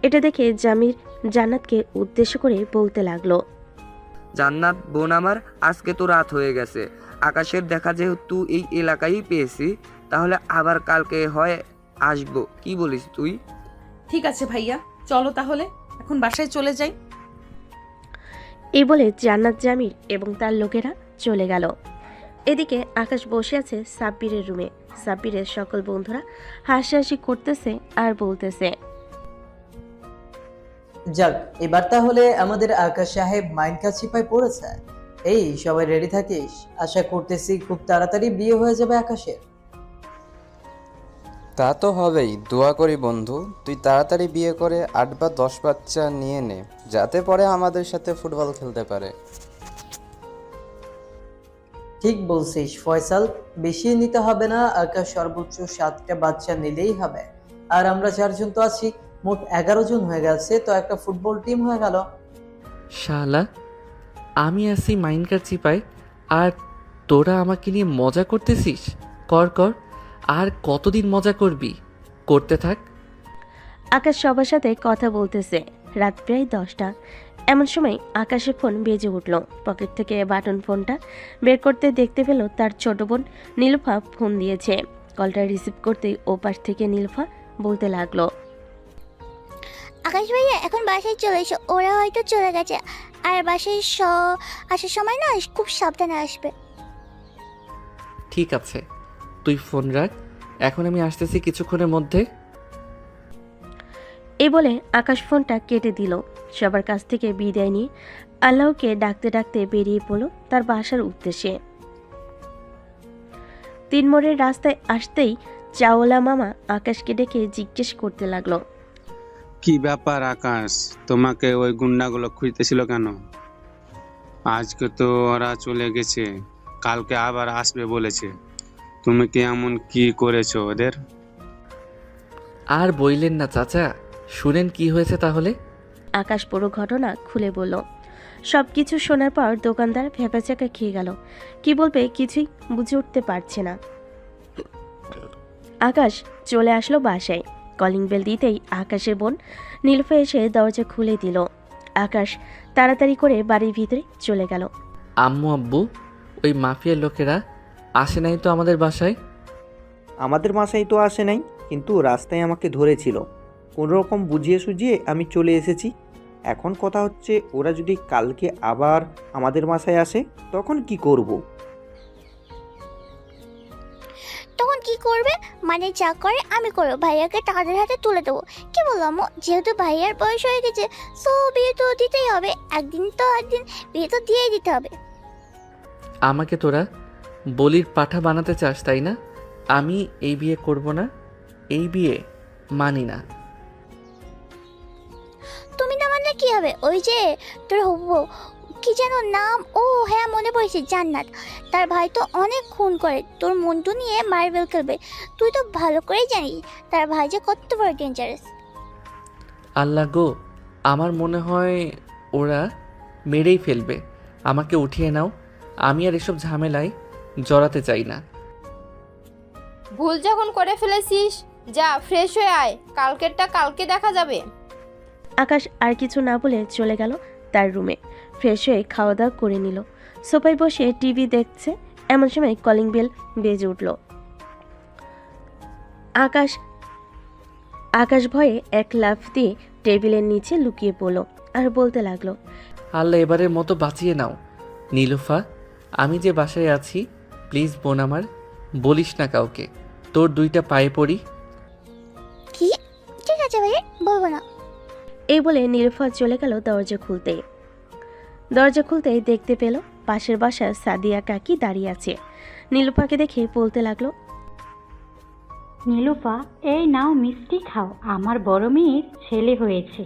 এটা দেখে জামির জান্নাতকে উদ্দেশ্য করে বলতে লাগলো, জান্নাত বোন আমার, আজকে তো রাত হয়ে গেছে। আকাশের দেখা যেহেতু এই এলাকায় পেয়েছি, তাহলে আবার কালকে হয় আসবো। কি বলিস তুই? ঠিক আছে ভাইয়া, চলো তাহলে এখন বাসায় চলে যাই। এই বলে জান্নাত, জামির এবং তার লোকেরা চলে গেল। এদিকে আকাশ বসে আছে সাব্বিরের রুমে। সাব্বিরের সকল বন্ধুরা হাসাহাসি করতেছে আর বলতেছে, যাক, এবার তাহলে আমাদের আকাশ সাহেব মাইন্ড কাছিপায় পড়েছে। এই সবাই রেডি থাকিস, আশা করতেছি খুব তাড়াতাড়ি বিয়ে হয়ে যাবে আকাশের। তা তো হবেই, দোয়া করি বন্ধু তুই তাড়াতাড়ি বিয়ে করে 8 বা 10 বাচ্চা নিয়ে নে, যাতে পরে আমাদের সাথে ফুটবল খেলতে পারে। ঠিক বলছিস ফয়সাল, বেশি নিতে হবে না, আকাশ সর্বোচ্চ 7টা বাচ্চা নিলেই হবে। আর আমরা 4 জন তো আছি, মোট 11 জন হয়ে গেছে, তো একটা ফুটবল টিম হয়ে গেল। শালা, আমি আছি মাইনকার চিপায় আর তোরা আমাকে নিয়ে মজা করতেছিস? কর কর, আর কতদিন মজা করবি? করতে থাক। আকাশ সবার সাথে কথা বলতেছে। রাত প্রায় 10টা। এমন সময় আকাশের ফোন বেজে উঠল। পকেট থেকে বাটন ফোনটা বের করতে দেখতে পেল তার ছোট বোন নীলুফা ফোন দিয়েছে। কলটা রিসিভ করতেই ওপাশ থেকে নীলুফা বলতে লাগলো, আকাশ ভাইয়া এখন বাসায় চলে এসো, ওরা হয়তো চলে গেছে। আর বাসায় আসার সময় না খুব সাবধানে আসবে। ঠিক আছে, তুই ফোন রাখ, এখন আমি আসতেছি কিছুক্ষণের মধ্যে। এই বলে আকাশ ফোনটা কেটে দিল। সবার কাছ থেকে বিদায় নিয়ে আল্লাহকে ডাকতে ডাকতে বেরিয়ে পড়ল তার বাসার উদ্দেশ্যে। 3 মোড়ের রাস্তায় আসতেই চাওলা মামা আকাশকে ডেকে জিজ্ঞেস করতে লাগলো, কি ব্যাপার আকাশ, তোমাকে ওই গুন্ডাগুলো খুঁজতেছিল কেন? আজকে তো ওরা চলে গেছে, কালকে আবার আসবে বলেছে। তুমি কি এমন কি করেছো ওদের? আর বইলেন না চাচা, শুনেন কি হয়েছে তাহলে। আকাশ পুরো ঘটনা খুলে বলল। সবকিছু শোনার পর দোকানদার ভেপাচাকা খেয়ে গেল। কি বলবে কিছুই বুঝে উঠতে পারছে না। আকাশ চলে আসলো বাসায়। কলিং বেল দিতেই আকাশের বোন নীলুফা এসে দরজা খুলে দিল। আকাশ তাড়াতাড়ি করে বাড়ির ভিতরে চলে গেল। আম্মু আব্বু, ওই মাফিয়ার লোকেরা আসে নাই তো আমাদের বাসায়? আমাদের বাসায় তো আসে নাই, কিন্তু রাস্তায় আমাকে ধরেছিল। কোনোরকম বুঝিয়ে সুঝিয়ে আমি চলে এসেছি। এখন কথা হচ্ছে, ওরা যদি কালকে আবার আমাদের বাসায় আসে তখন কি করব? তখন কি করবে? মানে যা করে আমি করবো, ভাইয়াকে তাদের হাতে তুলে দেবো। কি বললাম, যেহেতু ভাইয়ার বয়স হয়ে গেছে, সো বিয়ে তো দিতেই হবে। একদিন বিয়ে তো দিয়েই দিতে হবে। আমাকে তোরা বলির পাঠা বানাতে চাস তাই না? আমি এই বিয়ে করব না, এই বিয়ে মানি না। তুমি না মানলে কি হবে? ওই যে তোর হবু, কি যেন নাম, ও হ্যাঁ মনে পড়েছে, জান্নাত। তার ভাই তো অনেক খুন করে, তোর মন্টু নিয়ে মার্বেল খেলবে। তুই তো ভালো করেই জানিস তার ভাই যে কত বড় ডেঞ্জারাস। আল্লাহ গো, আমার মনে হয় ওরা মেরেই ফেলবে। আমাকে উঠিয়ে নাও, আমি আর এসব ঝামেলায় জড়াতে চাই না। ভুল যখন করে ফেলেছিস, যা ফ্রেশ হয়ে আয়, কালকেরটা কালকে দেখা যাবে। আকাশ আর কিছু না বলে চলে গেল তার রুমে। ফ্রেশ হয়ে খাওয়া দাওয়া করে নিল। সোফায় বসে টিভি দেখছে। এমন সময় কলিং বেল বেজে উঠল। আকাশ ভয়ে এক লাফ দিয়ে টেবিলের নিচে লুকিয়ে পড়ল আর বলতে লাগলো, আল্লাহ এবারের মতো বাঁচিয়ে নাও। নীলুফা, আমি যে বাসায় আছি, প্লিজ বোন আমার, বলিস না কাউকে। তোর 2টা পায়ে পড়ি। কি? ঠিক আছে ভাই, বলবো না। এই বলে নীলুফা চলে গেল দরজা খুলতেই দেখতে পেল পাশের বাসার সাদিয়া কাকি দাঁড়িয়ে আছে। নীলুফাকে দেখে বলতে লাগলো, নীলুফা, এই নাও মিষ্টি খাও, আমার বড় মেয়ের ছেলে হয়েছে।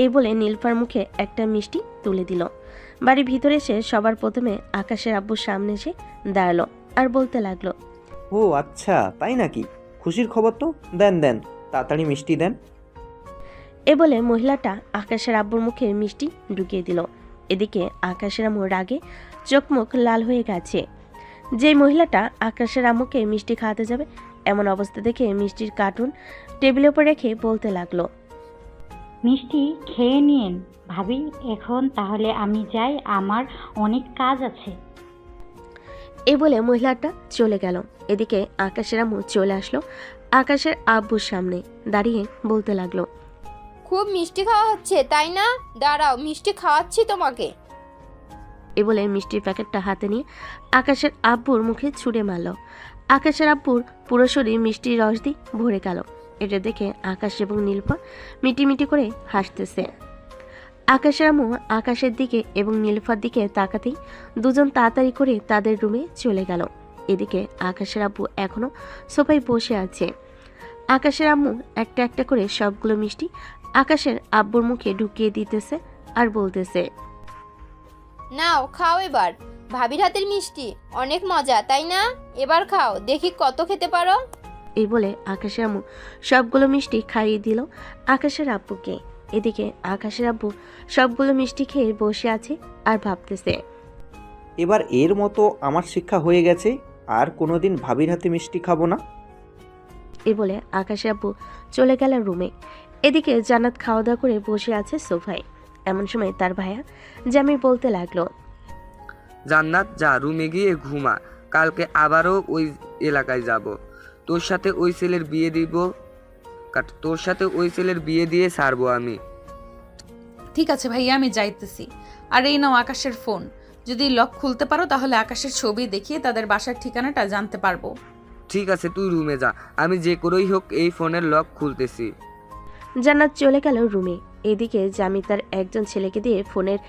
এই বলে নীলুফার মুখে একটা মিষ্টি তুলে দিল। বাড়ির ভিতরে এসে সবার প্রথমে আকাশের আব্বুর সামনে এসে দাঁড়ালো আর বলতে লাগলো, ও আচ্ছা, তাই নাকি? খুশির খবর তো, দেন দেন, তাড়াতাড়ি মিষ্টি দেন। এ বলে মহিলাটা আকাশের আব্বুর মুখে মিষ্টি ঢুকিয়ে দিল। এদিকে আকাশের আম্মু রাগে চোখ মুখ লাল হয়ে গেছে। যে মহিলাটা আকাশের আম্মুকে মিষ্টি খাওয়াতে যাবে, এমন অবস্থা দেখে মিষ্টির কার্টুন টেবিলের উপর রেখে বলতে লাগলো, মিষ্টি খেয়ে নিন ভাবি, এখন তাহলে আমি যাই, আমার অনেক কাজ আছে। এই বলে মহিলাটা চলে গেল। এদিকে আকাশের আম্মু চলে আসলো আকাশের আব্বুর সামনে দাঁড়িয়ে বলতে লাগলো, খুব মিষ্টি খাওয়া হচ্ছে তাই না? দাঁড়াও, মিষ্টি খাওয়াচ্ছি তোমাকে। এ বলে মিষ্টির প্যাকেটটা হাতে নিয়ে আকাশের আব্বুর মুখে ছুঁড়ে মারল। আকাশের আব্বুর পুরো শরীর মিষ্টির রস দিয়ে ভরে গেল। এটা দেখে আকাশ এবং নীলুফা মিটিমিটি করে হাসতেছে। আকাশের আম্মু আকাশের দিকে এবং নীলুফার দিকে তাকাতেই দুজন তাড়াতাড়ি করে তাদের রুমে চলে গেল। এদিকে আকাশের আব্বু এখনো সোফায় বসে আছে। আকাশের আম্মু একটা একটা করে সবগুলো মিষ্টি আকাশের আব্বুর মুখে ঢুকিয়ে দিতেছে আর বলতেছে, নাও খাও এবার, ভাবির হাতের মিষ্টি অনেক মজা তাই না? এবার খাও, দেখি কত খেতে পারো। এই বলে আকাশের আম্মু সবগুলো মিষ্টি খাইয়ে দিল আকাশের আব্বুকে। এদিকে আকাশের আব্বু সবগুলো মিষ্টি খেয়ে বসে আছে আর ভাবতেছে। এবার এর মতো আমার শিক্ষা হয়ে গেছে, আর কোনোদিন ভাবির হাতে মিষ্টি খাবো না। এই বলে আকাশের আব্বু চলে গেল রুমে। এদিকে জান্নাত খাওয়া দাওয়া করে বসে আছে সোফায়। এমন সময় তার ভাইয়া জামির বলতে লাগলো, জান্নাত, যা রুমে গিয়ে ঘুমা, কালকে আবারও ওই এলাকায় যাব। তোর সাথে ওই ছেলের বিয়ে দিয়ে ছাড়বো আমি। ঠিক আছে ভাইয়া, আমি যাইতেছি। আর এই নাও আকাশের ফোন, যদি লক খুলতে পারো তাহলে আকাশের ছবি দেখিয়ে তাদের বাসার ঠিকানাটা জানতে পারবো। ঠিক আছে, তুই রুমে যা, আমি যে করেই হোক এই ফোনের লক খুলতেছি। জান্নাত চলে গেল রুমে। এদিকে জামি তার একজন ছেলেকে দিয়ে ফোনের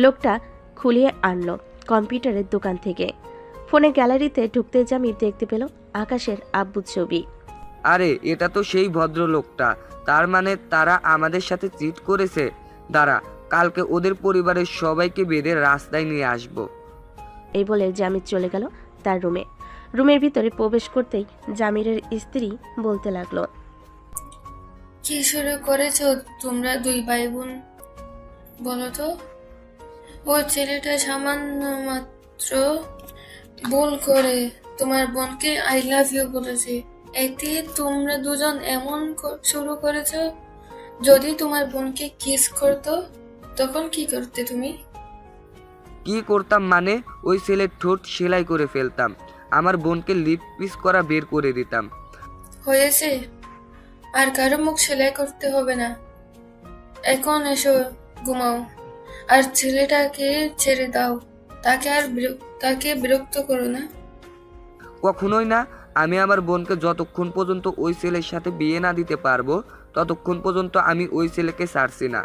লোকটা খুলিয়ে আনলো কম্পিউটারের দোকান থেকে। ফোনের গ্যালারিতে ঢুকতে জামি দেখতে পেল আকাশের আব্বুর ছবি। আরে, এটা তো সেই ভদ্রলোকটা। তার মানে তারা আমাদের সাথে চিট করেছে। দাঁড়া, কালকে ওদের পরিবারের সবাইকে বেঁধে রাস্তায় নিয়ে আসবো। এই বলে জামির চলে গেল তার রুমে। রুমের ভিতরে প্রবেশ করতেই জামিরের স্ত্রী বলতে লাগলো, কি শুরু করেছো তোমরা দুই ভাই বোন? বলো তো, ও ছেলেটা সামান্য মাত্র ভুল করে তোমার বোনকে আই লাভ ইউ বলেছে, এতে তোমরা দুজন এমন শুরু করেছো। যদি তোমার বোনকে কিস করতো তখন কি করতে তুমি? কি করতাম মানে? ওই ছেলের ঠোঁট সেলাই করে ফেলতাম, আমার বোনকে লিপ পিস করা বের করে দিতাম। হয়েছে, আর কারো মুখ সেলাই করতে হবে না। এখন এসো, ঘুমাও, আর ছেলেটাকে ছেড়ে দাও। তাকে বিরক্ত করো না। কখনোই না। আমি আমার বোনকে যতক্ষণ পর্যন্ত ওই ছেলের সাথে বিয়ে না দিতে পারবো ততক্ষণ পর্যন্ত আমি ওই ছেলেকে ছাড়ছি না।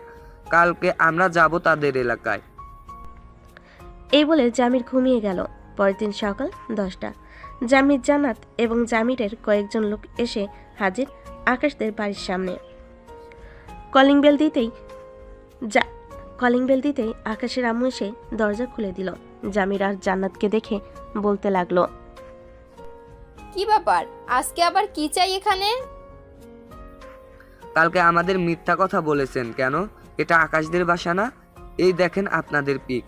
কালকে আমরা যাব তাদের এলাকায়। এই বলে জামির ঘুমিয়ে গেল। পরের দিন সকাল 10টা। জামির, জান্নাত এবং জামিরের কয়েকজন লোক এসে হাজির আকাশদের বাড়ির সামনে। কলিং বেল দিতেই আকাশের আম্মু এসে দরজা খুলে দিল। জামির আর জান্নাতকে দেখে বলতে লাগলো, কি ব্যাপার, আজকে আবার কি চাই এখানে? কালকে আমাদের মিথ্যা কথা বলেছেন কেন? এটা আকাশদের বাসা না? এই দেখেন আপনাদের পিক।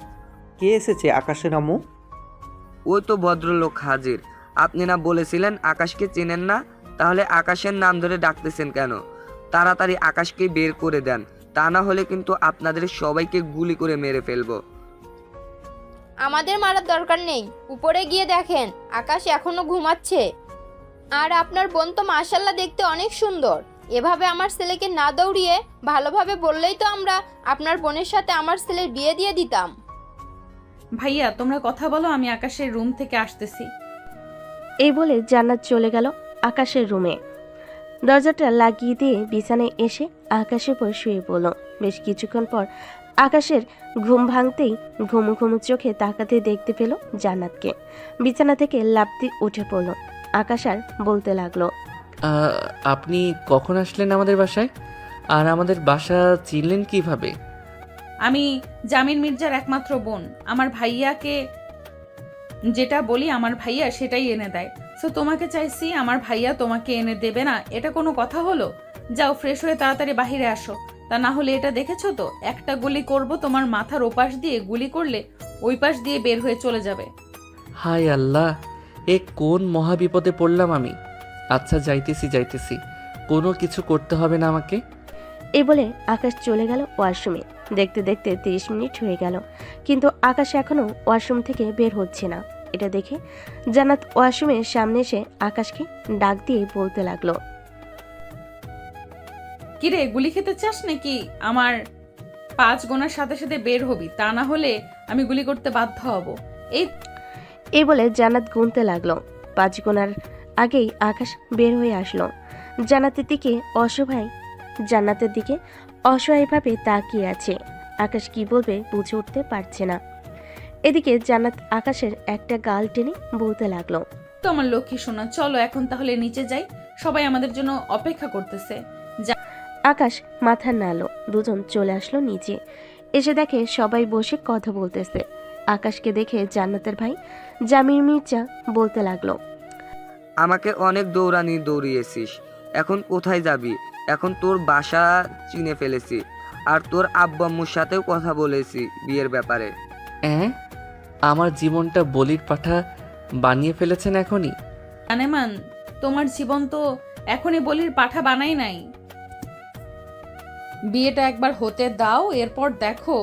কে এসেছে আকাশের আম্মু? ওই তো ভদ্রলোক হাজির। আপনি না বলেছিলেন আকাশকে চেনেন না? তাহলে আকাশের নাম ধরে ডাকতেছেন কেন? তাড়াতাড়ি আকাশকে বের করে দেন, তা না হলে কিন্তু আপনাদের সবাইকে গুলি করে মেরে ফেলবো। আমাদের মারার দরকার নেই, উপরে গিয়ে দেখেন আকাশ এখনো ঘুমাচ্ছে। আর আপনার বোন তো মাশাআল্লাহ দেখতে অনেক সুন্দর। এভাবে আমার ছেলেকে না দৌড়িয়ে ভালোভাবে বললেই তো আমরা আপনার বোনের সাথে আমার ছেলের বিয়ে দিয়ে দিতাম। ভাইয়া, তোমরা কথা বলো, আমি আকাশের রুম থেকে আসতেছি। এই বলে জান্নাত চলে গেল আকাশের রুমে। দরজাটা লাগিয়ে দিয়ে বিছানায় এসে আকাশের উপর শুয়ে পড়ল। বেশ কিছুক্ষণ পর আকাশের ঘুম ভাঙতেই ঘুমু ঘুমু চোখে তাকাতে দেখতে পেল জান্নাতকে। বিছানা থেকে লাফ দিয়ে উঠে পড়ল। আকাশ আর বলতে লাগলো, আপনি কখন আসলেন আমাদের বাসায়? আর আমাদের বাসা চিনলেন কিভাবে? আমি জামির মির্জার একমাত্র বোন। আমার ভাইয়াকে যেটা বলি আমার ভাইয়া সেটাই এনে দেয়। সো তোমাকে চাইছি, আমার ভাইয়া তোমাকে এনে দেবে না, এটা কোনো কথা হলো? যাও, ফ্রেশ হয়ে তাড়াতাড়ি বাহিরে আসো। তা না হলে এটা দেখেছো তো, একটা গুলি করব, তোমার মাথার ওপাশ দিয়ে গুলি করলে ওই পাশ দিয়ে বের হয়ে চলে যাবে। হায় আল্লাহ, এ কোন মহা বিপদে পড়লাম আমি। আচ্ছা, যাইতেছি, কোনো কিছু করতে হবে না আমাকে। এই বলে আকাশ চলে গেল ওয়াশরুমে। দেখতে দেখতে 30 মিনিট হয়ে গেল, কিন্তু আকাশ এখনো ওয়াশরুম থেকে বের হচ্ছে না। এটা দেখে জান্নাত ওয়াশরুমের সামনে এসে আকাশকে ডাক দিয়ে বলতে লাগলো, কিরে, গুলি খেতে চাস নাকি? আমার 5 গোনার সাথে সাথে বের হবি, তা না হলে আমি গুলি করতে বাধ্য হব। এই বলে জান্নাত গুনতে লাগলো। 5 গোনার আগেই আকাশ বের হয়ে আসলো। জান্নাতের দিকে অসহায়ভাবে তাকিয়ে আছে। আকাশ কি বলবে বুঝে উঠতে পারছে না। এদিকে জান্নাত আকাশের একটা গাল টেনে বলতে লাগলো, তো আমার লক্ষ্মী সোনা, চলো এখন তাহলে নিচে যাই, সবাই আমাদের জন্য অপেক্ষা করতেছে। আকাশ মাথা নাড়লো। দুজন চলে আসলো নিচে। এসে দেখে সবাই বসে কথা বলতেছে। আকাশকে দেখে জান্নাতের ভাই জামির মির্জা বলতে লাগলো, আমাকে অনেক দৌড়িয়েছিস, এখন কোথায় যাবি? এখন তোর বাসা চিনে ফেলেছি। আর তোর আব্বু আম্মুর সাথেও কথা বলেছি বিয়ের ব্যাপারে। আমার জীবনটা বলির পাঠা বানিয়ে ফেলেছেন এখনই? জানেমান, তোমার জীবন তো এখনই বলির পাঠা বানাই নাই। বিয়েটা একবার হতে দাও, এরপর দেখো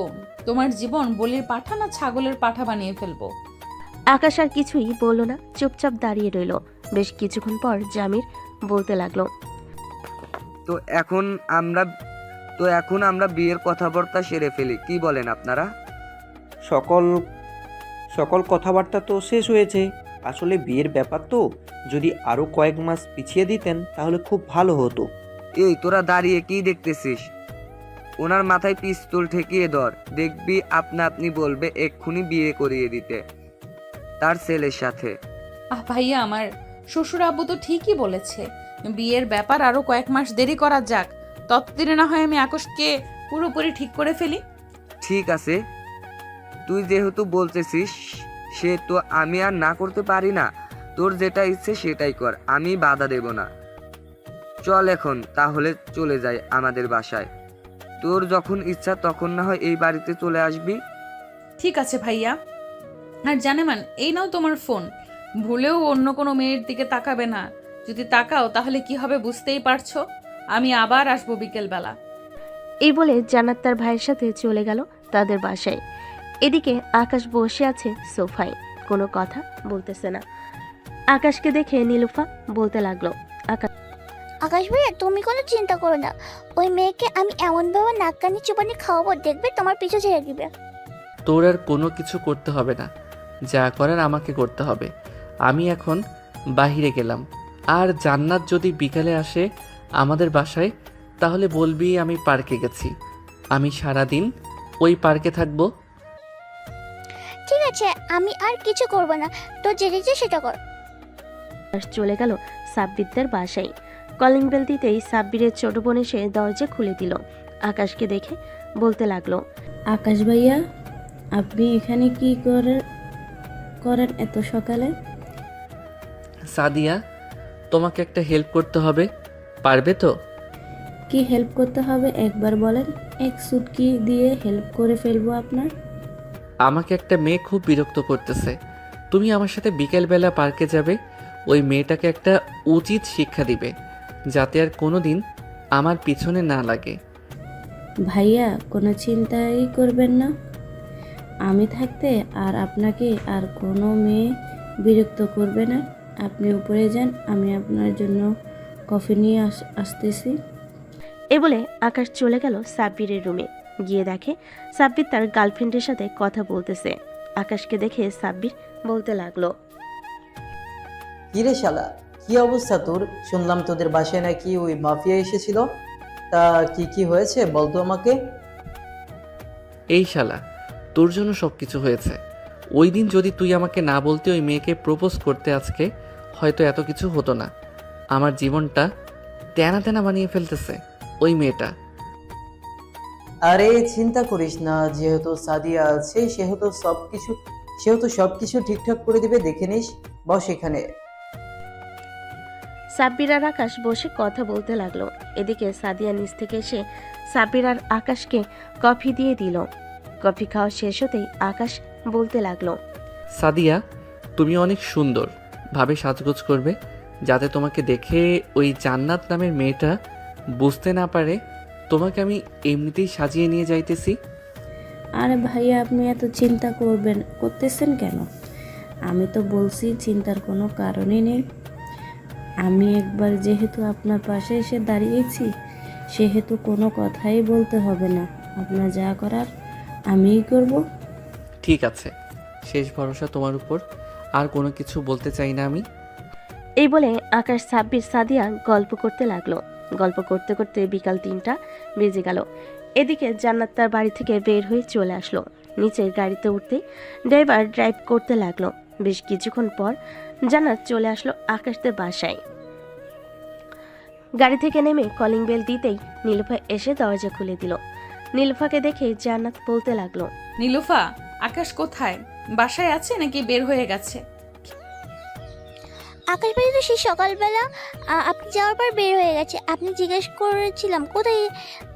তোমার জীবন বলির পাঠা না ছাগলের পাঠা বানিয়ে ফেলবো। আকাশ আর কিছুই বলল না, চুপচাপ দাঁড়িয়ে রইল। বেশ কিছুক্ষণ পর জামির বলতে লাগলো, তো এখন আমরা বিয়ের কথাবার্তা সেরে ফেলি, কি বলেন আপনারা? সকল কথাবার্তা তো শেষ হয়েছে। আসলে বিয়ের ব্যাপার তো, যদি আরো কয়েক মাস পিছিয়ে দিতেন তাহলে খুব ভালো হতো। এই তোরা দাঁড়িয়ে কি দেখতেছিস? ওনার মাথায় পিস্তল ঠেকিয়ে ধর, দেখবি আপনা আপনি বলবে এক্ষুনি বিয়ে করিয়ে দিতে তার ছেলের সাথে। ভাইয়া, আমার শ্বশুর আব্বু তো ঠিকই বলেছে, বিয়ের ব্যাপার আরো কয়েক মাস দেরি করা যাক, ততদিনে না হয় আমি আকাশকে পুরোপুরি ঠিক করে ফেলি। ঠিক আছে, তুই যেহেতু বলতেছিস সে তো আমি আর না করতে পারি না। তোর যেটা ইচ্ছে সেটাই কর, আমি বাধা দেব না। চল এখন তাহলে চলে যাই আমাদের বাসায়। তোর যখন ইচ্ছা তখন না হয় এই বাড়িতে চলে আসবি। ঠিক আছে ভাইয়া। আর জানেমান, এই নাও তোমার ফোন, ভুলেও অন্য কোনো মেয়ের দিকে তাকাবে না। যদি তাকাও তাহলে কি হবে বুঝতেই পারছো। আমি আবার আসবো বিকেলবেলা। এই বলে জান্নাত তার ভাইয়ের সাথে চলে গেল তাদের বাসায়। এদিকে আকাশ বসে আছে সোফায়, কোনো কথা বলতেছে না। আকাশকে দেখে নীলুফা বলতে লাগলো, আকাশ ভাইয়া, তুমি কোনো চিন্তা করো না, ওই মেয়েকে আমি এমনভাবে নাক কানি চুপানি খাওয়াবো, দেখবে তোমার পিছু ছেড়ে দিবে। তোর আর কোনো কিছু করতে হবে না, যা করার আমাকে করতে হবে। আমি এখন বাহিরে গেলাম, আর জান্নাত যদি বিকালে আসে আমাদের বাসায় তাহলে বলবি আমি পার্কে গেছি। আমি সারাদিন ওই পার্কে থাকবো। ঠিক আছে, আমি আর কিছু করব না, তো যেটা ইচ্ছে সেটা কর। চলে গেল সাব্বিরদের বাসায়। কলিং বেল দিতেই সাব্বিরের ছোট বোন এসে দরজা খুলে দিল। আকাশকে দেখে বলতে লাগলো, আকাশ ভাইয়া, আপনি এখানে কি করেন এত সকালে? সাদিয়া, তোমাকে একটা হেল্প করতে হবে, পারবে তো? কি হেল্প করতে হবে একবার বলেন, এক সুটকি দিয়ে হেল্প করে ফেলবো আপনার। আমাকে একটা মেয়ে খুব বিরক্ত করতেছে, তুমি আমার সাথে বিকেলবেলা পার্কে যাবে। ওই মেয়েটাকে একটা উচিত শিক্ষা দিবে, যাতে আর কোনোদিন আমার পিছনে না লাগে। ভাইয়া, কোনো চিন্তাই করবেন না, আমি থাকতে আর আপনাকে আর কোনো মেয়ে বিরক্ত করবে না। আপনি উপরে যান, আমি আপনার জন্য কফি নিয়ে আসতেছি। এ বলে আকাশ চলে গেল সাব্বিরের রুমে। গিয়ে দেখে সাব্বির তার গার্লফ্রেন্ডের সাথে কথা বলতেছে। আকাশকে দেখে সাব্বির বলতে লাগলো, কিরে শালা, কি অবস্থা তোর? শুনলাম তোদের বাসায় নাকি ওই মাফিয়া এসেছিল, তা কি হয়েছে বলতো আমাকে। এই শালা, তোর জন্য সব কিছু হয়েছে। ওই দিন যদি তুই আমাকে না বলতে ওই মেয়েকে প্রপোজ করতে, আজকে হয়তো এত কিছু হতো না। আমার জীবনটা তেনা তেনা বানিয়ে ফেলতেছে ওই মেয়েটা। আরে চিন্তা করিস না, যেহেতু সাদিয়া আছে সেহেতু সবকিছু ঠিকঠাক করে দিবে, দেখে নিস। বস এখানে। সাব্বির আর আকাশ বসে কথা বলতে লাগলো। এদিকে সাদিয়া নিচ থেকে এসে সাব্বির আর আকাশকে কফি দিয়ে দিল। কফি খাওয়া শেষ হতেই আকাশ বলতে লাগলো, সাদিয়া, তুমি অনেক সুন্দর ভাবে সাজগোজ করবে, যাতে তোমাকে দেখে ওই জান্নাত নামের মেয়েটা বুঝতে না পারে তোমাকে আমি এমনিতেই সাজিয়ে নিয়ে যাইতেছি। আরে ভাইয়া, আপনি এত চিন্তা করতেছেন কেন? আমি তো বলছি চিন্তার কোনো কারণই নেই। আমি একবার যেহেতু আপনার পাশে এসে দাঁড়িয়েছি, সেহেতু কোনো কথাই বলতে হবে না। আপনার যা করার আমিই করব। ঠিক আছে, শেষ ভরসা তোমার উপর, আর কোনো কিছু বলতে চাই না আমি। এই বলে আকাশ সাব্বির সাদিয়া গল্প করতে লাগলো। গল্প করতে করতে বিকাল 3টা বেজে গেল। এদিকে জান্নাত তার বাড়ি থেকে বের হয়ে চলে আসলো। নিচের গাড়িতে উঠতে ড্রাইভার ড্রাইভ করতে লাগলো। বেশ কিছুক্ষণ পর জান্নাত চলে আসলো আকাশদের বাসায়। গাড়ি থেকে নেমে কলিং বেল দিতেই নীলুফা এসে দরজা খুলে দিল। নীলুফাকে দেখে জান্নাত বলতে লাগলো, নীলুফা, আকাশ কোথায়? বাসায় আছে নাকি বের হয়ে গেছে? আকাশ ভাই তো সেই সকালবেলা আপনি যাওয়ার পর বের হয়ে গেছে। আপনি জিজ্ঞেস করেছিলাম কোথায়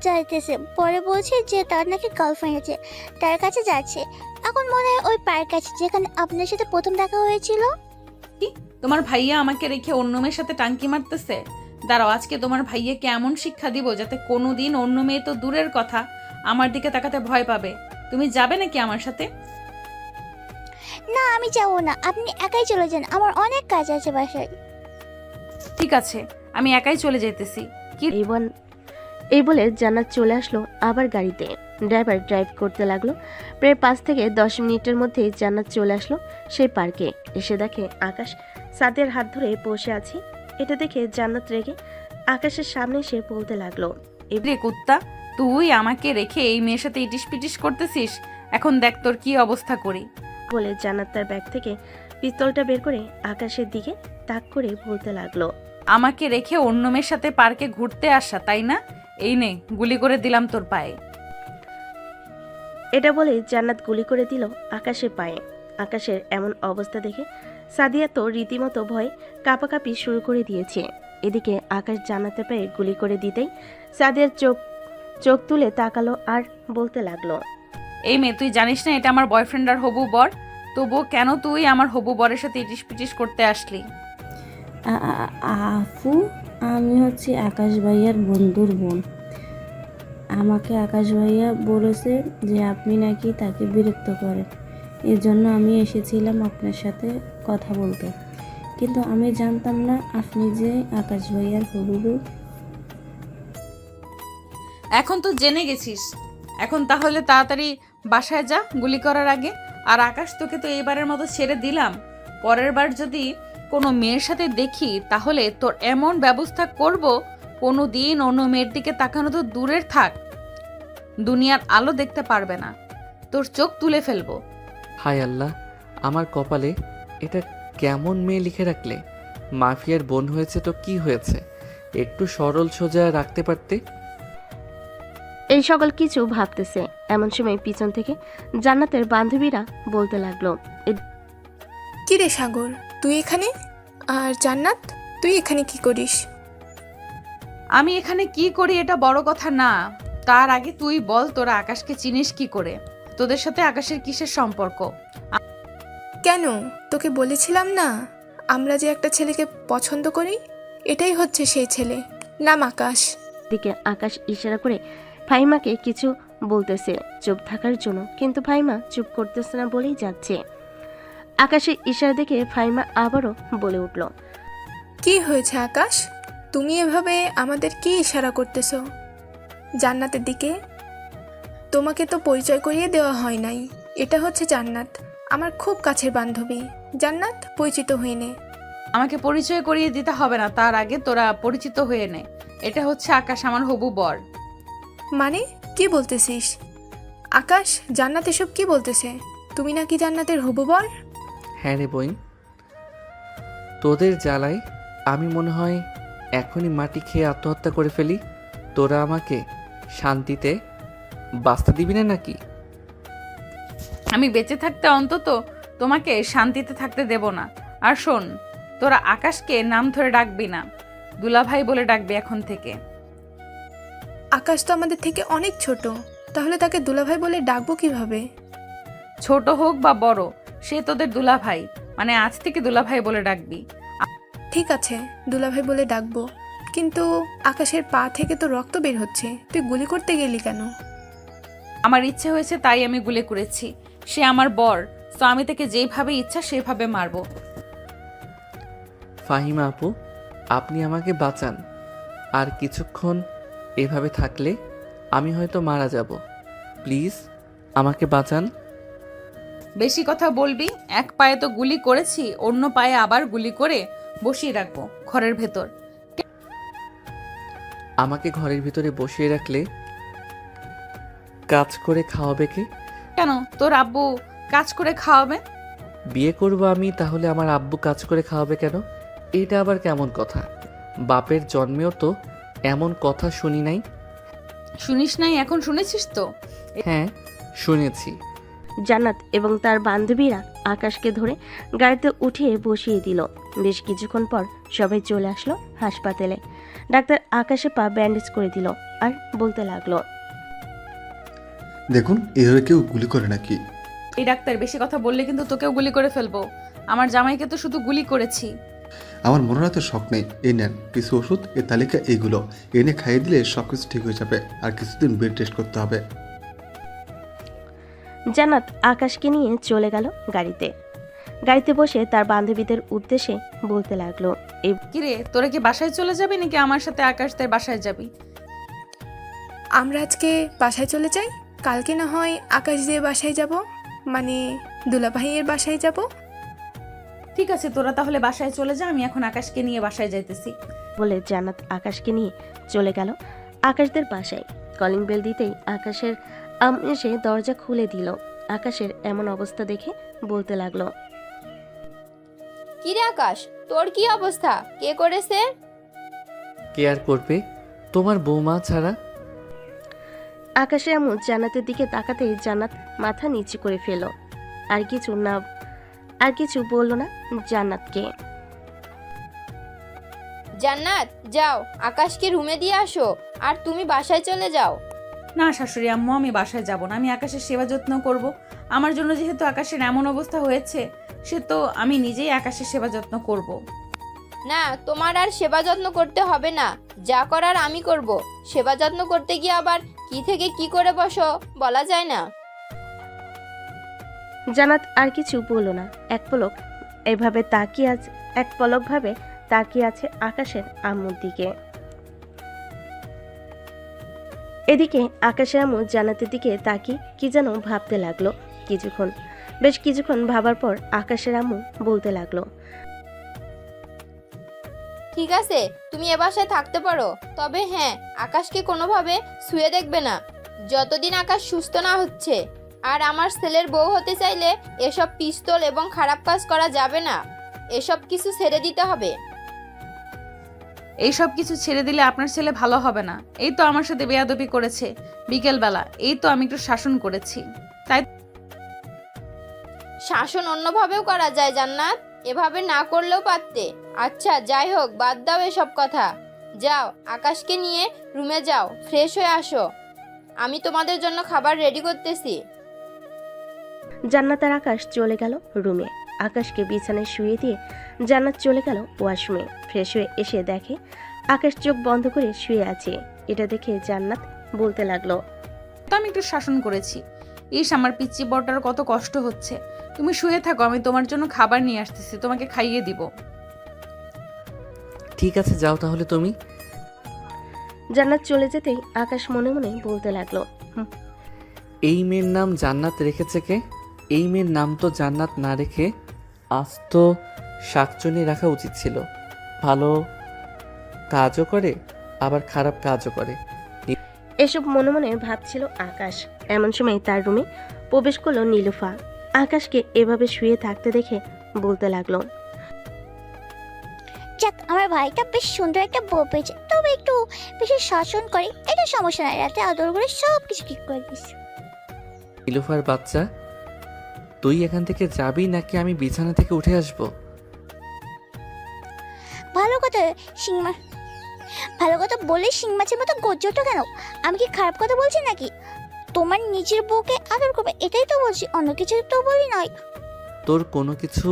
যাইতেছে, পরে বলছে যে তার নাকি গার্লফ্রেন্ড আছে, তার কাছে যাচ্ছে। এখন মনে হয় ওই পার্ক আছে যেখানে আপনার সাথে প্রথম দেখা হয়েছিল। কি তোমার ভাইয়া আমাকে রেখে অন্য মেয়ের সাথে টাঙ্কি মারতেছে? দাঁড়াও, আজকে তোমার ভাইয়াকে এমন শিক্ষা দিব যাতে কোনোদিন অন্য মেয়ে তো দূরের কথা আমার দিকে তাকাতে ভয় পাবে। তুমি যাবে নাকি আমার সাথে? না আমি যাবো না, আপনি একাই চলে যান, আমার অনেক কাজ আছে বাসায়। ঠিক আছে, আমি একাই চলে যেতেছি। কি এই বলে জান্নাত চলে আসলো আবার গাড়িতে। ড্রাইভার ড্রাইভ করতে লাগলো। প্রায় 5 থেকে 10 মিনিটের মধ্যেই জান্নাত চলে আসলো সেই পার্কে। এসে দেখে আকাশ সাদের হাত ধরে বসে আছে। এটা দেখে জান্নাত রেগে আকাশের সামনে এসে বলতে লাগলো, এবারে কুত্তা, তুই আমাকে রেখে এই মেয়ের সাথে ইটিস পিটিস করতেছিস? এখন দেখ তোর কি অবস্থা করি। বলে জান্নাত তার ব্যাগ থেকে পিস্তলটা বের করে আকাশের দিকে তাক করে বলতে লাগলো, আমাকে রেখে অন্য মেয়ের সাথে পার্কে ঘুরতে আসা, তাই না? এই নে, গুলি করে দিলাম তোর পায়ে। এটা বলে জান্নাত গুলি করে দিল আকাশের পায়ে। আকাশের এমন অবস্থা দেখে সাদিয়া তো রীতিমতো ভয় কাঁপাকাঁপি শুরু করে দিয়েছে। এদিকে আকাশ জান্নাতের পায়ে গুলি করে দিতেই সাদিয়ার চোখ তুলে তাকালো আর বলতে লাগলো, এই মেয়ে, তুই জানিস না এটা আমার বয়ফ্রেন্ড আর হবু বর? তবুও কেন তুই আমার হবু বরের সাথে ইটিস পিটিস করতে আসলি? আপু, আমি হচ্ছে আকাশ ভাইয়ার বন্ধুর বোন। আমাকে আকাশ ভাইয়া বলেছে যে আপনি নাকি তাকে বিরক্ত করেন, এর জন্য আমি এসেছিলাম আপনার সাথে কথা বলতে। কিন্তু আমি জানতাম না আপনি যে আকাশ ভাইয়ার হবু বউ। এখন তো জেনে গেছিস, এখন তাহলে তাড়াতাড়ি বাসায় যা গুলি করার আগে। আর আকাশ, তোকে তো এইবারের মতো ছেড়ে দিলাম। পরের বার যদি কোনো মেয়ের সাথে দেখি তাহলে তোর এমন ব্যবস্থা করব, কোনো দিন অন্য মেয়ের দিকে তাকানো তো দূরের থাক, দুনিয়ার আলো দেখতে পারবে না, তোর চোখ তুলে ফেলবো। হায় আল্লাহ, আমার কপালে এটা কেমন মেয়ে লিখে রাখলে। মাফিয়ার বোন হয়েছে তো কি হয়েছে, একটু সরল সোজা রাখতে পারতে। এই সকল কিছু ভাবতেছে এমন সময় পিছন থেকে জান্নাতের বান্ধবীরা বলতে লাগলো, কি রে সাগর, তুই এখানে? আর জান্নাত, তুই এখানে কি করিস? আমি এখানে কি করি এটা বড় কথা না, তার আগে তুই বল তোরা আকাশকে চিনিস কি করে? তোদের সাথে আকাশের কিসের সম্পর্ক? কেন, তোকে বলেছিলাম না আমরা যে একটা ছেলেকে পছন্দ করি? এটাই হচ্ছে সেই ছেলে, নাম আকাশ। দিকে আকাশ ইশারা করে ফাহিমাকে কিছু বলতেছে চুপ থাকার জন্য, কিন্তু ফাহিমা চুপ করতেছে না বলেই যাচ্ছে। আকাশের ইশারা দেখে ফাহিমা আবারও বলে উঠল, কি হয়েছে আকাশ, তুমি এভাবে আমাদের কি ইশারা করতেছো? জান্নাতের দিকে? তোমাকে তো পরিচয় করিয়ে দেওয়া হয় নাই। এটা হচ্ছে জান্নাত, আমার খুব কাছের বান্ধবী। জান্নাত, পরিচিত হয়ে নে। আমাকে পরিচয় করিয়ে দিতে হবে না, তার আগে তোরা পরিচিত হয়ে নে। এটা হচ্ছে আকাশ, আমার হবু বর। মানে কি বলতেছিস আকাশ? জান্নাত এসব কি বলতেছে? তুমি নাকি জান্নাতের হবু বর? হ্যাঁ রে বইন, তোদের জ্বালায় আমি মনে হয় এখনই মাটি খেয়ে আত্মহত্যা করে ফেলি। তোরা আমাকে শান্তিতে বাঁচতে দিবি না নাকি? আমি বেঁচে থাকতে অন্তত তোমাকে শান্তিতে থাকতে দেব না। আর শোন, তোরা আকাশকে নাম ধরে ডাকবি না, দুলাভাই বলে ডাকবি এখন থেকে। আকাশ তো আমাদের থেকে অনেক ছোট, তাহলে তাকে দুলাভাই বলে ডাকবো কিভাবে? ছোট হোক বা বড়, সে তোদের দুলাভাই, মানে আজ থেকে দুলাভাই বলে ডাকবি। ঠিক আছে, দুলাভাই বলে ডাকবো, কিন্তু আকাশের পা থেকে তো রক্ত বের হচ্ছে, তুই গুলি করতে গেলি কেন? আমার ইচ্ছে হয়েছে তাই আমি গুলি করেছি। সে আমার বর, তো আমি তাকে যেভাবে ইচ্ছা সেভাবে মারবো। ফাহিমা আপু, আপনি আমাকে বাঁচান। আর কিছুক্ষণ এভাবে থাকলে আমি হয়তো মারা যাব। প্লিজ আমাকে বাঁচান। বেশি কথা বলবি? এক পায়ে তো গুলি করেছি, অন্য পায়ে আবার গুলি করে বসিয়ে রাখবো ঘরের ভেতর। আমাকে ঘরের ভিতরে বসিয়ে রাখলে কাজ করে খাওয়াবে কে? কেন, তোর আব্বু কাজ করে খাওয়াবে? বিয়ে করব আমি, তাহলে আমার আব্বু কাজ করে খাওয়াবে কেন? এটা আবার কেমন কথা? বাপের জন্মেও তো এমন কথা শুনি নাই। শুনিস নাই, এখন শুনেছিস তো? হ্যাঁ শুনেছি, জান্নাত এবং তার বান্ধবীরা আকাশকে ধরে গাড়িতে উঠিয়ে বসিয়ে দিল। বেশ কিছুক্ষণ পর সবাই চলে আসলো হাসপাতালে। ডাক্তার আকাশে পা ব্যান্ডেজ করে দিল আর বলতে লাগলো, দেখুন এভাবে কেউ গুলি করে নাকি? এই ডাক্তার বেশি কথা বললে কিন্তু তোকেও গুলি করে ফেলবো। আমার জামাইকে তো শুধু গুলি করেছি। আমার মনে হয় তো শখ নেই। এই নেন কিছু ওষুধ, এই তালিকা এইগুলো এনে খাইয়ে দিলে সব কিছু ঠিক হয়ে যাবে। আর কিছুদিন ব্লাড টেস্ট করতে হবে। জান্নাত আকাশকে নিয়ে চলে গেল গাড়িতে বসে তার বান্ধবীদের উদ্দেশ্যে বলতে লাগলো, কিরে তোরা কি বাসায় চলে যাবি নাকি আমার সাথে আকাশদের বাসায় যাবি? আমরা আজকে বাসায় চলে যাই, কালকে না হয় আকাশ দিয়ে বাসায় যাব, মানে দুলাভাইয়ের বাসায় যাব। ঠিক আছে, তোরা তাহলে বাসায় চলে যা, আমি এখন আকাশকে নিয়ে বাসায় যাইতেছি। বলে জান্নাত আকাশকে নিয়ে চলে গেল আকাশদের বাসায়। কলিং বেল দিতেই আকাশের এসে দরজা খুলে দিল। আকাশের এমন অবস্থা দেখে বলতে লাগলো, কিরে আকাশ, তোর কি অবস্থা? কে করেছে? কে আর করবে তোমার বৌমা ছাড়া? আকাশে এমন জান্নাতের দিকে তাকাতেই জান্নাত মাথা নিচু করে ফেল। আর কিছু বলল না জান্নাতকে। জান্নাত যাও, আকাশকে রুমে দিয়ে আসো, আর তুমি বাসায় চলে যাও। না শাশুড়ি আম্মু, আমি বাসায় যাব না। আমি আকাশের সেবা যত্ন করব। আমার জন্য যেহেতু আকাশের এমন অবস্থা হয়েছে, সে তো আমি নিজেই আকাশের সেবা যত্ন করব। না, তোমার আর সেবা যত্ন করতে হবে না, যা করার আমি করব। সেবা যত্ন করতে গিয়ে আবার কি থেকে কি করে বসো বলা যায় না। জান্নাত আর কিছু বলল না। এক পলক ভাবে তাকিয়ে আছে আকাশের আম্মুর দিকে। এদিকে আকাশের আম্মু জান্নাতের দিকে তাকিয়ে কি যেন ভাবতে লাগলো। বেশ কিছুক্ষণ ভাবার পর আকাশের আম্মু বলতে লাগলো, ঠিক আছে, তুমি এ বাসায় থাকতে পারো, তবে হ্যাঁ, আকাশকে কোনোভাবে ছুঁয়ে দেখবে না যতদিন আকাশ সুস্থ না হচ্ছে। আর আমার ছেলের বউ হতে চাইলে এসব পিস্তল এবং খারাপ কাজ করা যাবে না, এসব কিছু ছেড়ে দিতে হবে। এইসব কিছু ছেড়ে দিলে আপনার ছেলে ভালো হবে না। এই তো আমার সাথে বেয়াদবি করেছে বিকেলবেলা, এই তো আমি একটু শাসন করেছি। তাই শাসন অন্যভাবেও করা যায় জান্নাত, এভাবে না করলেও পারতে। আচ্ছা যাই হোক, বাদ দাও এসব কথা। যাও, আকাশকে নিয়ে রুমে যাও, ফ্রেশ হয়ে আসো, আমি তোমাদের জন্য খাবার রেডি করতেছি। জান্নাত আর আকাশ চলে গেল রুমে। আকাশকে বিছানায় শুয়ে দিয়ে জান্নাত চলে গেল ওয়াশরুমে। ফ্রেশ হয়ে এসে দেখে আকাশ চোখ বন্ধ করে শুয়ে আছে। এটা দেখে জান্নাত বলতে লাগলো, তো আমি একটু শাসন করেছি। ইস, আমার পিচ্চি বড়টার কত কষ্ট হচ্ছে। তুমি শুয়ে থাকো, আমি তোমার জন্য খাবার নিয়ে আসতেছি, তোমাকে খাইয়ে দিব। ঠিক আছে যাও তাহলে তুমি। জান্নাত চলে যেতেই আকাশ মনে মনে বলতে লাগলো, এই মেয়ের নাম জান্নাত রেখেছে কে? এই মেয়ের নাম তো জান্নাত না রেখে আস্ত শাকচুনি রাখা উচিত ছিল। ভালো কাজও করে আবার খারাপ কাজও করে। এসব মনে মনে ভাবছিল আকাশ। এমন সময় তার রুমে প্রবেশ করলো নীলুফা। আকাশকে এভাবে শুয়ে থাকতে দেখে বলতে লাগলো, যাক, আমার ভাইটা বেশ সুন্দর একটা বউ পেয়েছে, তবে একটু বেশি শাসন করে, এটা সমস্যা নাই, রাতে আদর করে সব কিছু ঠিক করে দিস। নীলুফার বাচ্চা, তুই এখান থেকে যাবি নাকি আমি বিছানা থেকে উঠে আসব? ভালো কথা বলে শিং মাছের মতো গজ্জটা কেন? আমি কি খারাপ কথা বলছি নাকি? তোমার নিজের বউকে আদর করবে, এটাই তো বলছি, অন্য কিছু তো বলি নয়। তোর কোনো কিছু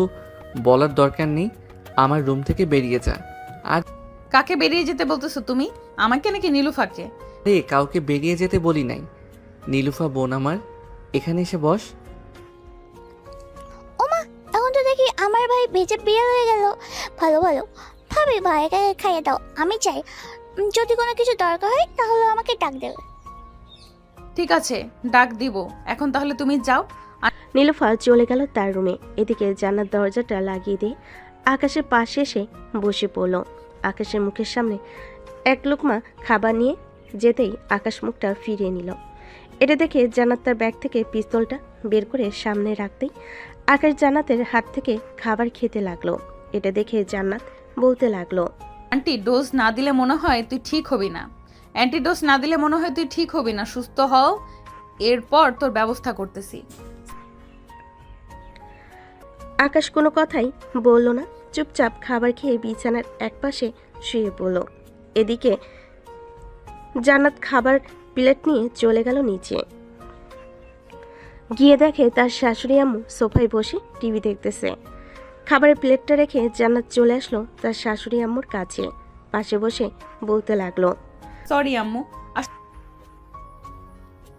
বলার দরকার নেই, আমার রুম থেকে বেরিয়ে যা। আর কাকে বেরিয়ে যেতে বলতেছো তুমি? আমাকে নাকি নীলুফাকে? রে, কাউকে বেরিয়ে যেতে বলি নাই। নীলুফা বোন আমার, এখানে এসে বস। ওমা, এখন তো দেখি আমার ভাই বেঁচে বিয়ে হয়ে গেল। ভালো ভাবি, ভাইকে খাইয়ে দাও। আমি চাই যদি কোনো কিছু দরকার হয় তাহলে আমাকে ডাক দেবে। ঠিক আছে, ডাক দিব। এখন তাহলে তুমি যাও। নীলুফা চলে গেল তার রুমে। এদিকে জান্নাত দরজাটা লাগিয়ে দিয়ে আকাশের পাশে এসে বসে পড়ল। আকাশের মুখের সামনে এক লোকমা খাবার নিয়ে যেতেই আকাশ মুখটা ফিরিয়ে নিল। এটা দেখে জান্নাত তার ব্যাগ থেকে পিস্তলটা বের করে সামনে রাখতেই আকাশ জান্নাতের হাত থেকে খাবার খেতে লাগলো। এটা দেখে জান্নাত বলতে লাগলো, আন্টি ডোজ না দিলে মনে হয় তুই ঠিক হবি না। অ্যান্টিডোজ না দিলে মনে হয় তুই ঠিক হবি না। সুস্থ হও, এরপর তোর ব্যবস্থা করতেছি। আকাশ কোনো কথাই বলল না, চুপচাপ খাবার খেয়ে বিছানার একপাশে শুয়ে পড়ল। এদিকে জান্নাত খাবার প্লেট নিয়ে চলে গেল নিচে। গিয়ে দেখে তার শাশুড়ি আম্মু সোফায় বসে টিভি দেখতেছে। খাবারের প্লেটটা রেখে জান্নাত চলে আসলো তার শাশুড়ি আম্মুর কাছে। পাশে বসে বলতে লাগলো, সরি আম্মু,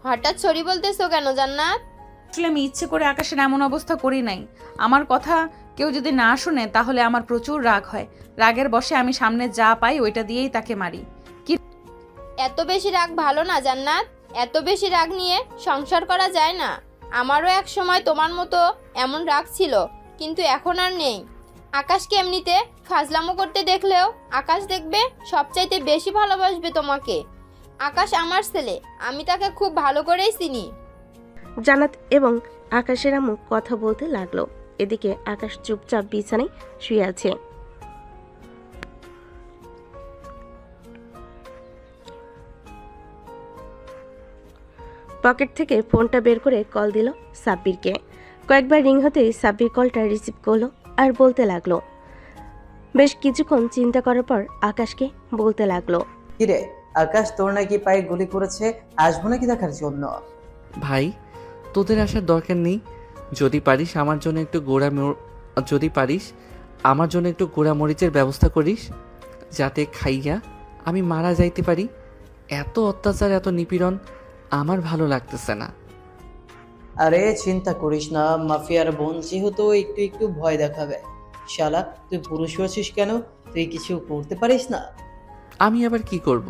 হঠাৎ সরি বলতেছো কেন জান্নাত? আসলে আমি ইচ্ছে করে আকাশের এমন অবস্থা করি নাই। আমার কথা কেউ যদি না শুনে তাহলে আমার প্রচুর রাগ হয়। রাগের বশে আমি সামনে যা পাই ওইটা দিয়েই তাকে মারি। এত বেশি রাগ ভালো না জান্নাত, এত বেশি রাগ নিয়ে সংসার করা যায় না। আমারও এক সময় তোমার মতো এমন রাগ ছিল, কিন্তু এখন আর নেই। আকাশকে এমনিতে ফাজলামো করতে দেখলেও আকাশ দেখবে সবচাইতে বেশি ভালোবাসবে তোমাকে। আকাশ আমার ছেলে, আমি তাকে খুব ভালো করেই চিনি। জান্নাত এবং আকাশের আম্মু কথা বলতে লাগলো। এদিকে আকাশ চুপচাপ বিছানায় শুয়ে আছে। পকেট থেকে ফোনটা বের করে কল দিল সাব্বিরকে। কয়েকবার রিং হতেই সাব্বির কলটা রিসিভ করলো আর বলতে লাগলো। বেশ কিছুক্ষণ চিন্তা করার পর আকাশকে বলতে লাগলো, কিরে আকাশ, তোর নাকি পায়ে গুলি করেছে, আসবো নাকি দেখার জন্য? ভাই, তোদের আসার দরকার নেই। যদি পারিস আমার জন্য একটু গোড়া মরিচের ব্যবস্থা করিস, যাতে খাইয়া আমি মারা যাইতে পারি। এত অত্যাচার, এত নিপীড়ন আমার ভালো লাগতেছে না। আরে চিন্তা করিস না, মাফিয়ার বোন যেহেতু একটু একটু ভয় দেখাবে। শালা, তুই পুরুষ হয়েছিস কেন? তুই কিছু করতে পারিস না? আমি আবার কি করব?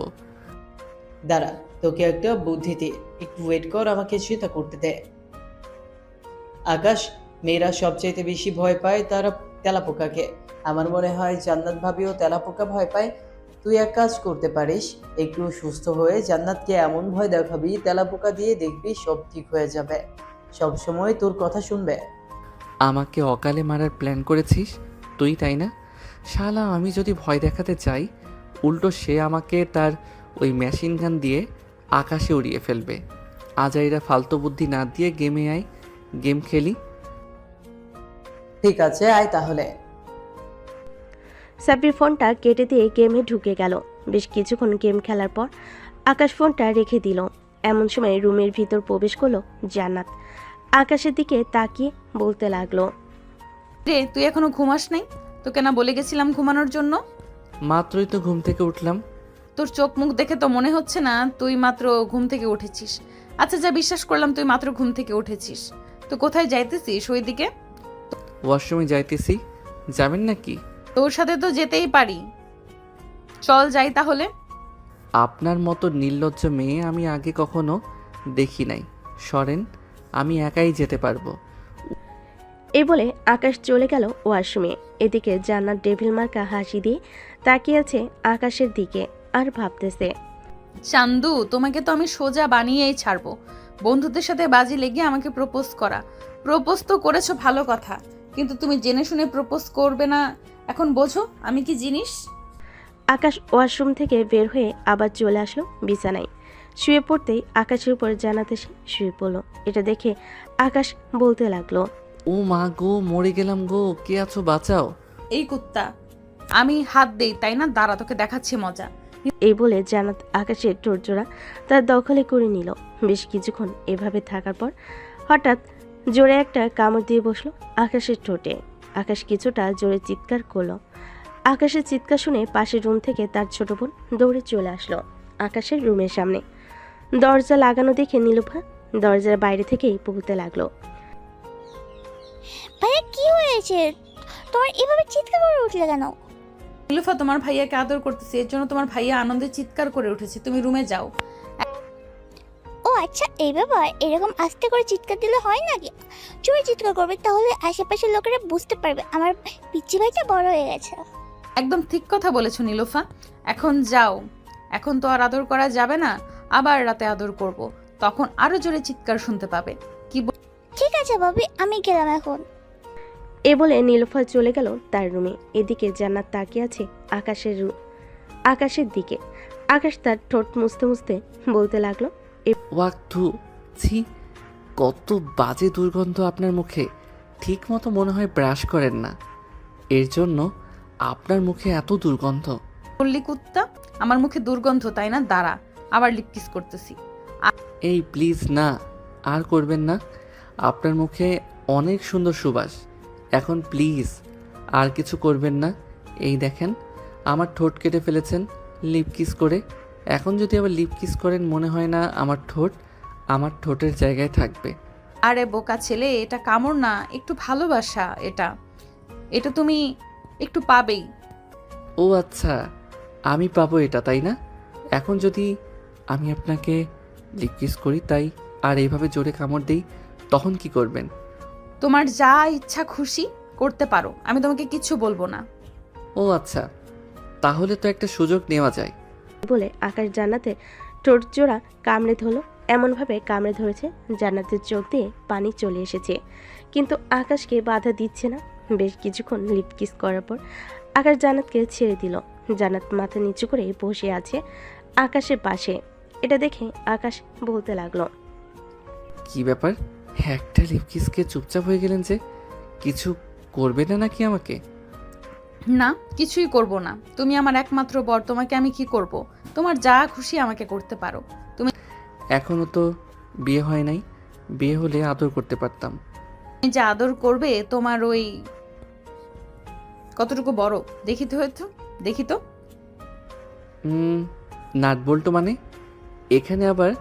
দাঁড়া, তোকে একটা বুদ্ধি দিয়ে, একটু ওয়েট কর, আমাকে চিন্তা করতে দে। আকাশ, মেয়েরা সবচাইতে বেশি ভয় পায় তারা তেলাপোকাকে। আমার মনে হয় জান্নাত ভাবিও তেলাপোকা ভয় পায়। তুই এক কাজ করতে পারিস, একটু সুস্থ হয়ে জান্নাতকে এমন ভয় দেখাবি, তেলাপোকা দিয়ে দেখবি সব ঠিক হয়ে যাবে, সব সময় তোর কথা শুনবে। আমাকে অকালে মারার প্ল্যান করেছিস তুই, তাই না? শালা, আমি যদি ভয় দেখাতে চাই, উল্টো সে আমাকে তার ওই মেশিন গান দিয়ে আকাশে উড়িয়ে ফেলবে। আজাইরা ফালতু বুদ্ধি না দিয়ে গেমে আয়, গেম খেলি। ঠিক আছে, আয় তাহলে। সাব্বির ফোনটা কেটে দিয়ে গেমে ঢুকে গেল। বেশ কিছুক্ষণ গেম খেলার পর আকাশ ফোনটা রেখে দিল। এমন সময় রুমের ভিতর প্রবেশ করলো জান্নাত। আকাশের দিকে তাকিয়ে বলতে লাগলো, রে তুই এখনো ঘুমাস নাই? তোকে না বলে গেছিলাম ঘুমানোর জন্য? মাত্রই তো ঘুম থেকে উঠলাম। তোর চোখ মুখ দেখে তো মনে হচ্ছে না তুই মাত্র ঘুম থেকে উঠেছিস। আচ্ছা যা, বিশ্বাস করলাম তুই মাত্র ঘুম থেকে উঠেছিস। তো কোথায় যাইতেছিস ওইদিকে? ওয়াশরুমে যাইতেছি, যাবেন নাকি? তোর সাথে তো যেতেই পারি, চল যাই তাহলে। আপনার মতো নির্লজ্জ মেয়ে আমি আগে কখনো দেখি নাই। সরেন, আমি একাই যেতে পারবো। এই বলে আকাশ চলে গেল ওয়াশরুমে। এদিকে জান্নাত ডেভিল মার্কা হাসি দিয়ে তাকিয়ে আছে আকাশের দিকে আর ভাবতেছে, চান্দু, তোমাকে তো আমি সোজা বানিয়েই ছাড়বো। বন্ধুদের সাথে বাজি লেগে আমাকে প্রপোজ করা। প্রপোজ তো করেছো ভালো কথা, কিন্তু তুমি জেনে শুনে প্রপোজ করবে না, এখন বোঝো আমি কি জিনিস। আকাশ ওয়াশরুম থেকে বের হয়ে আবার চলে আসলো বিছানায়। শুয়ে পড়তেই আকাশের উপর জান্নাত এসে শুয়ে পড়লো। এটা দেখে আকাশ বলতে লাগলো, ও মা গো, মরে গেলাম গো, কে আছো বাঁচাও। এই কুত্তা, আমি হাত দেই তাই না? দাঁড়া, তোকে দেখাচ্ছি মজা। এই বলে জান্নাত আকাশের ঠোঁটজোড়া তার দখলে করে নিল। বেশ কিছুক্ষণ এভাবে থাকার পর হঠাৎ জোরে একটা কামড় দিয়ে বসলো আকাশের ঠোঁটে। আকাশ কিছুটা জোরে চিৎকার করলো। আকাশের চিৎকার শুনে পাশের রুম থেকে তার ছোট বোন দৌড়ে চলে আসলো আকাশের রুমের সামনে। দরজা লাগানো দেখে নীলুফা দরজার বাইরে থেকেই বলতে লাগলো, ভাইয়া কি হয়েছে? তোমার এভাবে চিৎকার করে উঠলে কেন? নীলুফা, তোমার ভাইয়াকে আদর করতেছে, এর জন্য তোমার ভাইয়া আনন্দে চিৎকার করে উঠেছে। তুমি রুমে যাও। ও আচ্ছা, এই ব্যাপার। এরকম আস্তে করে চিৎকার দিলে হয় নাকি? চুরি চিৎকার করবে, তাহলে আশেপাশের লোকেরা বুঝতে পারবে আমার পিচ্চি ভাইটা বড় হয়ে গেছে। একদম ঠিক কথা বলেছো নীলুফা, এখন যাও। এখন তো আর আদর করা যাবে না, আবার রাতে আদর করব, তখন আরো জোরে চিৎকার শুনতে পাবে। কি ঠিক আছে ভাবি, আমি গেলাম এখন। এ বলে নীলুফা চলে গেল তার রুমে। এদিকে জান্নাত তাকিয়ে আছে আকাশের দিকে। আকাশ তার ঠোঁট মুছতে মুছতে বলতে লাগলো, ওয়াক্তু, ছি, কত বাজে দুর্গন্ধ আপনার মুখে। ঠিক মতো মনে হয় ব্রাশ করেন না, এর জন্য আপনার মুখে এত দুর্গন্ধ। বললি কুত্তা, আমার মুখে দুর্গন্ধ তাই না? দাঁড়া, আবার লিপ কিস করতেছি। এই প্লিজ না, আর করবেন না। আপনার মুখে অনেক সুন্দর সুবাস, এখন প্লিজ আর কিছু করবেন না। এই দেখেন আমার ঠোঁট কেটে ফেলেছেন লিপ কিস করে। এখন যদি আবার লিপ কিস করেন মনে হয় না আমার ঠোঁটের জায়গায় থাকবে। আরে বোকা ছেলে, এটা কামড় না, একটু ভালোবাসা। এটা এটা তুমি একটু পাবেই। ও আচ্ছা, আমি পাবো এটা তাই না? এখন যদি আমি আপনাকে লিপ কিস করি তাই আর এইভাবে জোরে কামড় দিই, তখন কি করবেন? তোমার যা ইচ্ছা খুশি করতে পারো, আমি তোমাকে কিচ্ছু বলবো না। ও আচ্ছা, তাহলে তো একটা সুযোগ নেওয়া যায়। বলে আকাশ জান্নাতের ঠোঁট জোড়া কামড়ে ধরলো। এমনভাবে কামড়ে ধরেছে জান্নাতের চোখ দিয়ে পানি চলে এসেছে, কিন্তু আকাশকে বাধা দিচ্ছে না। বেশ কিছুক্ষণ লিপ কিস করার পর আকাশ জান্নাতকে ছেড়ে দিল। জান্নাত মাথা নিচু করে বসে আছে আকাশের পাশে। এটা দেখে আকাশ বলতে লাগলো, কি ব্যাপার, একটা লিপ কিসকে চুপচাপ হয়ে গেলেন যে? কিছু করবে না নাকি আমাকে? না, কিছুই করব না। তুমি আমার একমাত্র বর, তোমাকে আমি কি করব? তোমার যা খুশি আমাকে করতে পারো। তুমি এখনো তো বিয়ে হয় নাই, বিয়ে হলে আদর করতে পারতাম। যে আদর করবে তোমার ওই কতটুকু বড় দেখি তো। নাট বল্টু মানে? এখানে আবার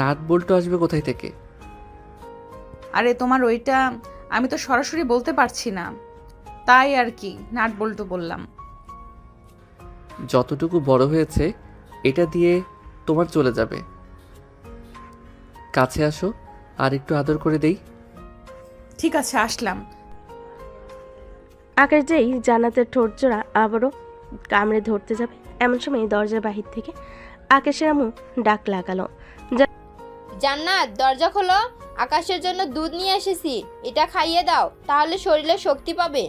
নাট বল্টু আসবে কোথায় থেকে? আরে তোমার ওইটা আমি তো সরাসরি বলতে পারছি না, তাই আর কি নাট বল্টু বললাম। যতটুকু বড় হয়েছে এটা দিয়ে তোমার চলে যাবে। কাছে আসো আর একটু আদর করে দেই। ঠিক আছে, আসলাম। আকাশ যেই জান্নাতের ঠোঁট জোড়া আবারও কামড়ে ধরতে যাবে, এমন সময় দরজার বাহির থেকে আকাশের আম্মু ডাক লাগালো, জান্নাত দরজা খোলো, আকাশের জন্য দুধ নিয়ে এসেছি, এটা খাইয়ে দাও, তাহলে শরীরে শক্তি পাবে।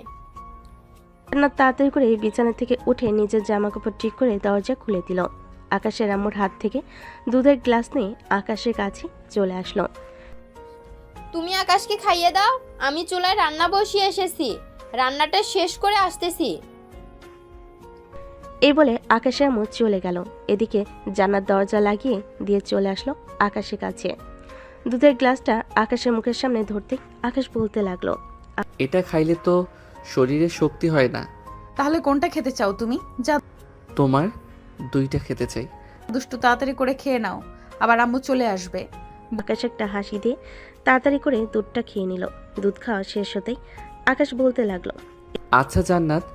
জান্নাত তাড়াতাড়ি করে বিছানা থেকে উঠে নিজের জামা কাপড় ঠিক করে দরজা খুলে দিল। আকাশের আম্মুর হাত থেকে দুধের গ্লাস নিয়ে আকাশের কাছে চলে আসলো। তুমি আকাশকে খাইয়ে দাও, আমি চুলায় রান্না বসিয়ে এসেছি, রান্নাটা শেষ করে আসতেছি। এই বলে আকাশের আম্মু চলে গেল। এদিকে জান্নাত দরজা লাগিয়ে দিয়ে চলে আসলো আকাশের কাছে। দুধের গ্লাসটা আকাশের মুখের সামনে ধরতে আকাশ বলতে লাগলো, এটা খাইলে তো শরীরে শক্তি হয় না। তাহলে কোনটা খেতে চাও তুমি? যা তোমার দুইটা খেতে চাই। দুষ্টু, তাড়াতাড়ি করে খেয়ে নাও, আবার আম্মু চলে আসবে। আকাশ একটা হাসি দিয়ে তাড়াতাড়ি করে দুধটা খেয়ে নিল। দুধ খাওয়া শেষ হতেই আকাশ বলতে লাগলো, আচ্ছা জান্নাত,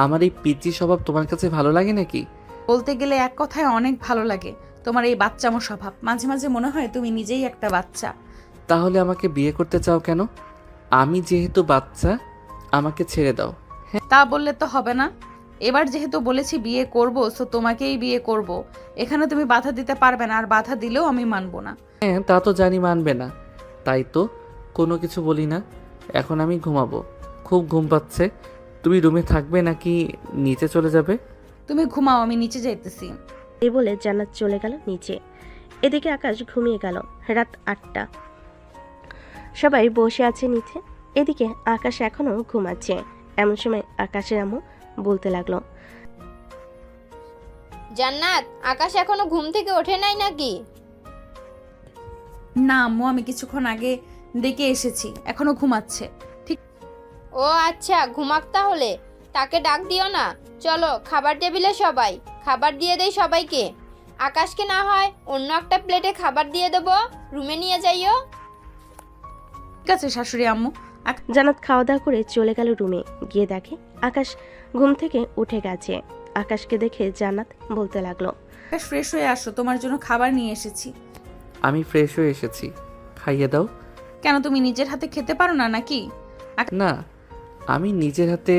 আমার এই পিচ্চি স্বভাব তোমার কাছে ভালো লাগে নাকি? বলতে গেলে এক কথায় অনেক ভালো লাগে তোমার এই বাচ্চামো স্বভাব। মাঝে মাঝে মনে হয় তুমি নিজেই একটা বাচ্চা। তাহলে আমাকে বিয়ে করতে চাও কেন? আমি যেহেতু বাচ্চা, আমাকে ছেড়ে দাও। তা বললে তো হবে না। এবার যেহেতু বলেছি বিয়ে করব, সো তোমাকেই বিয়ে করব। এখানে তুমি বাধা দিতে পারবে না, আর বাধা দিলেও আমি মানবো না। হ্যাঁ, তা তো জানি মানবে না, তাই তো কোনো কিছু বলি না। এখন আমি ঘুমাবো, খুব ঘুম পাচ্ছে। তুমি রুমে থাকবে নাকি নিচে চলে যাবে? তুমি ঘুমাও, আমি নিচে যাইতেছি। এই বলে জান্নাত চলে গেল নিচে। এদিকে আকাশ ঘুমিয়ে গেল। রাত 8টা, সবাই বসে আছে নিচে। এদিকে আকাশ এখনো ঘুমাচ্ছে। এমন সময় আকাশের আম্মু বলতে লাগলো, জান্নাত, আকাশ এখনো ঘুম থেকে ওঠে নাই নাকি? না আম্মু, আমি কিছুক্ষণ আগে ডেকে এসেছি, এখনো ঘুমাচ্ছে। ঠিক। ও আচ্ছা, ঘুমাক তাহলে, তাকে ডাক দিও না। চলো খাবার টেবিলে সবাই, খাবার দিয়ে দেই সবাইকে। আকাশকে না হয় অন্য একটা প্লেটে খাবার দিয়ে দেবো, রুমে নিয়ে যাইও। ঠিক আছে শাশুড়ি আম্মু। জান্নাত খাওয়া দাওয়া করে চলে গেল রুমে। গিয়ে দেখে আকাশ ঘুম থেকে উঠে গেছে। আকাশকে দেখে জান্নাত বলতে লাগলো, আকাশ ফ্রেশ হয়ে আসো, তোমার জন্য খাবার নিয়ে এসেছি। আমি ফ্রেশ হয়ে এসেছি, খাইয়ে দাও। কেন, তুমি নিজের হাতে খেতে পারো না নাকি? না, আমি নিজের হাতে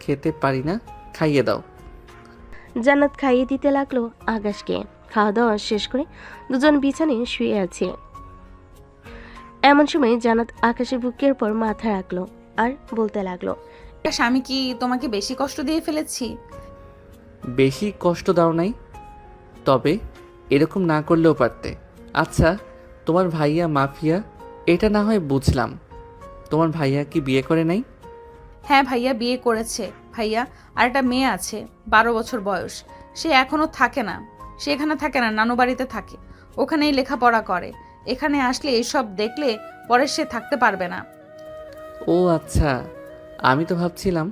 খেতে পারি না, খাইয়ে দাও। জান্নাত খাইয়ে দিতে লাগলো আকাশকে। খাওয়া দাওয়া শেষ করে দুজন বিছানায় শুয়ে আছে। এমন সময় জান্নাত আকাশের বুকের উপর মাথা রাখলো আর বলতে লাগলো, আকাশ, আমি কি তোমাকে বেশি কষ্ট দিয়ে ফেলেছি? বেশি কষ্ট দাও নাই, তবে এরকম না করলেও পারতে। আচ্ছা, তোমার ভাইয়া মাফিয়া এটা না হয় বুঝলাম, তোমার ভাইয়া কি বিয়ে করে নাই? হ্যাঁ ভাইয়া বিয়ে করেছে ভাইয়া, আর একটা মেয়ে আছে 12 বছর বয়স। সে এখনো থাকে না, সে এখানে থাকে না, নানু বাড়িতে থাকে, ওখানেই লেখাপড়া করে। এখানে আসলে এইসব দেখলে পরে সে থাকতে পারবে না। ও আচ্ছা, আমি তো ভাবছিলাম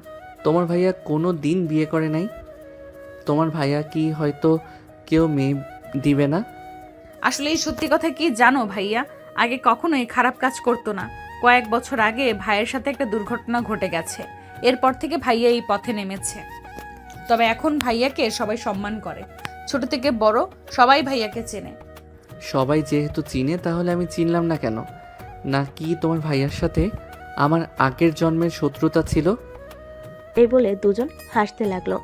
তোমার ভাইয়া কোনো দিন বিয়ে করে নাই। তোমার ভাইয়া কি হয়তো কেউ মেয়ে দিবে না? আসলে এই সত্যি কথা কি জানো ভাইয়া, আগে কখনোই খারাপ কাজ করতো না। কয়েক বছর আগে ভাইয়ের সাথে একটা দুর্ঘটনা ঘটে গেছে, এরপর থেকে ভাইয়া এই পথে নেমেছে। তবে এখন ভাইয়াকে সবাই সম্মান করে, ছোট থেকে বড় সবাই ভাইয়াকে চেনে। সবাই যেহেতু চিনে তাহলে আমি চিনলাম না কেন? না কি তোমার ভাইয়ার সাথে আমার আগের জন্মের শত্রুতা ছিল? এই বলে দুজন হাসতে লাগলো।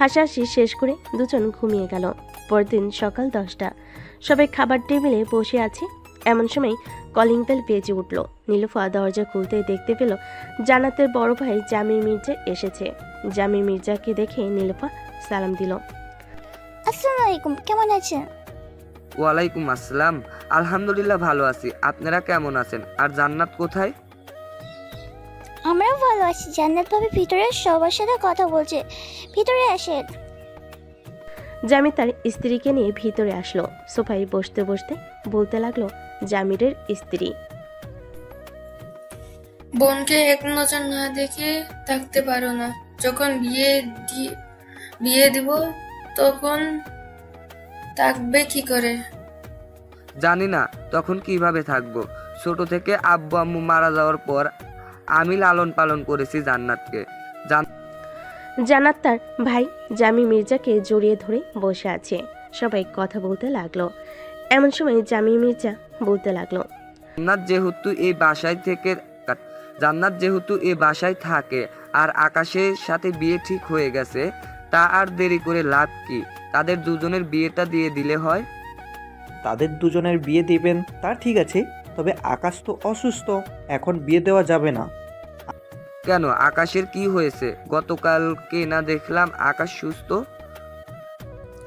হাসাহাসি শেষ করে দুজন ঘুমিয়ে গেল। পরদিন সকাল 10টা, সবাই খাবার টেবিলে বসে আছে। এমন সময় কলিং বেল বেজে উঠল। নীলুফা দরজা খুলতেই দেখতে পেল জান্নাতের বড় ভাই জামির মির্জা এসেছে। জামির মির্জাকে দেখে নীলুফা সালাম দিল। আসসালামু আলাইকুম, কেমন আছেন? ওয়ালাইকুম আসসালাম, আলহামদুলিল্লাহ ভালো আছি। আপনারা কেমন আছেন? আর জান্নাত কোথায়? আমরাও ভালো আছি। জান্নাত ভাবি ভিতরে সবার সাথে কথা বলছে, ভিতরে আসেন। জামির তার স্ত্রীকে নিয়ে ভিতরে আসলো। সোফায় বসতে বসতে বলতে লাগলো জামিরের স্ত্রী। বোনকে এক নজর না দেখে থাকতে পারো না, যখন বিয়ে দিব তখন থাকবে কি করে? জানি না তখন কিভাবে থাকবো। ছোট থেকে আব্বু আম্মু মারা যাওয়ার পর আমি লালন পালন করেছি জান্নাতকে। জান্নাত তার ভাই জামি মির্জাকে জড়িয়ে ধরে বসে আছে। সবাই কথা বলতে লাগলো। এমন সময় জামি মির্জা বলতে লাগলো, জান্নাত যেহেতু এই বাসায় থাকে আর আকাশের সাথে বিয়ে ঠিক হয়ে গেছে, তা আর দেরি করে লাভ কি? তাদের দুজনের বিয়েটা দিয়ে দিলে হয়। তাদের দুজনের বিয়ে দিবেন তা ঠিক আছে, তবে আকাশ তো অসুস্থ, এখন বিয়ে দেওয়া যাবে না। কেন, আকাশের কি হয়েছে? গতকালকে না দেখলাম আকাশ সুস্থ।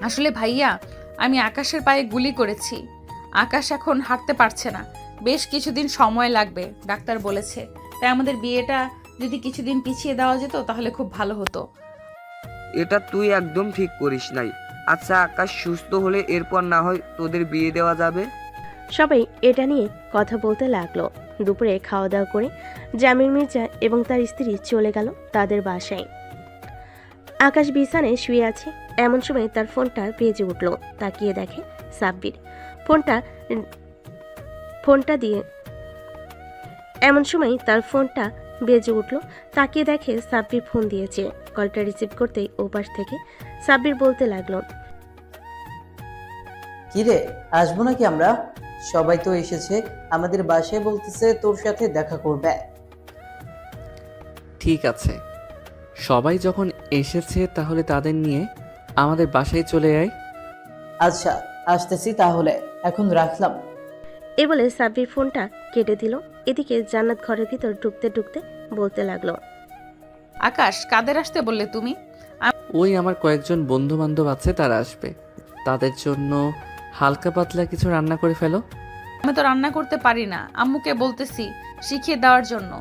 আসলে ভাইয়া, আমি আকাশের পায়ে গুলি করেছি। আকাশ এখন হাঁটতে পারছে না, বেশ কিছুদিন সময় লাগবে ডাক্তার বলেছে। তাই আমাদের বিয়েটা যদি কিছুদিন পিছিয়ে দেওয়া যেত তাহলে খুব ভালো হতো। এটা তুই একদম ঠিক করিস নাই। আচ্ছা, আকাশ সুস্থ হলে এরপর না হয় তোদের বিয়ে দেওয়া যাবে। সবাই এটা নিয়ে কথা বলতে লাগলো। দুপুরে খাওয়া দাওয়া করে জামির মির্জা এবং তার স্ত্রী চলে গেল তাদের বাসায়। আকাশ বিছানায় শুয়ে আছে। এমন সময় তার ফোনটা বেজে উঠল। তাকিয়ে দেখে সাব্বির। ফোনটা দিয়ে এমন সময় তার ফোনটা বেজে উঠল। তাকিয়ে দেখে সাব্বির ফোন দিয়েছে। কলটা রিসিভ করতেই ওপাশ থেকে সাব্বির বলতে লাগলো, কিরে, আসবো নাকি আমরা? সবাই তো এসেছে, আমাদের বাসায় বলতেছে তোর সাথে দেখা করবে। ঠিক আছে, সবাই যখন এসেছে তাহলে তাদের নিয়ে আমাদের বাসায় চলে আয়। আচ্ছা, আসতেছি তাহলে, এখন রাখলাম। এ বলে সাব্বির ফোনটা কেটে দিল। এদিকে জান্নাত ঘরের ভিতর ঢুকতে ঢুকতে বলতে লাগলো, আকাশ, কাদের আসতে বললে তুমি? ওই আমার কয়েকজন বন্ধু বান্ধব আছে, তারা আসবে। তাদের জন্য হালকা পাতলা কিছু রান্না করে ফেলো। আমি তো রান্না করতে পারি না, আম্মুকে বলতেছি শিখিয়ে দেওয়ার জন্য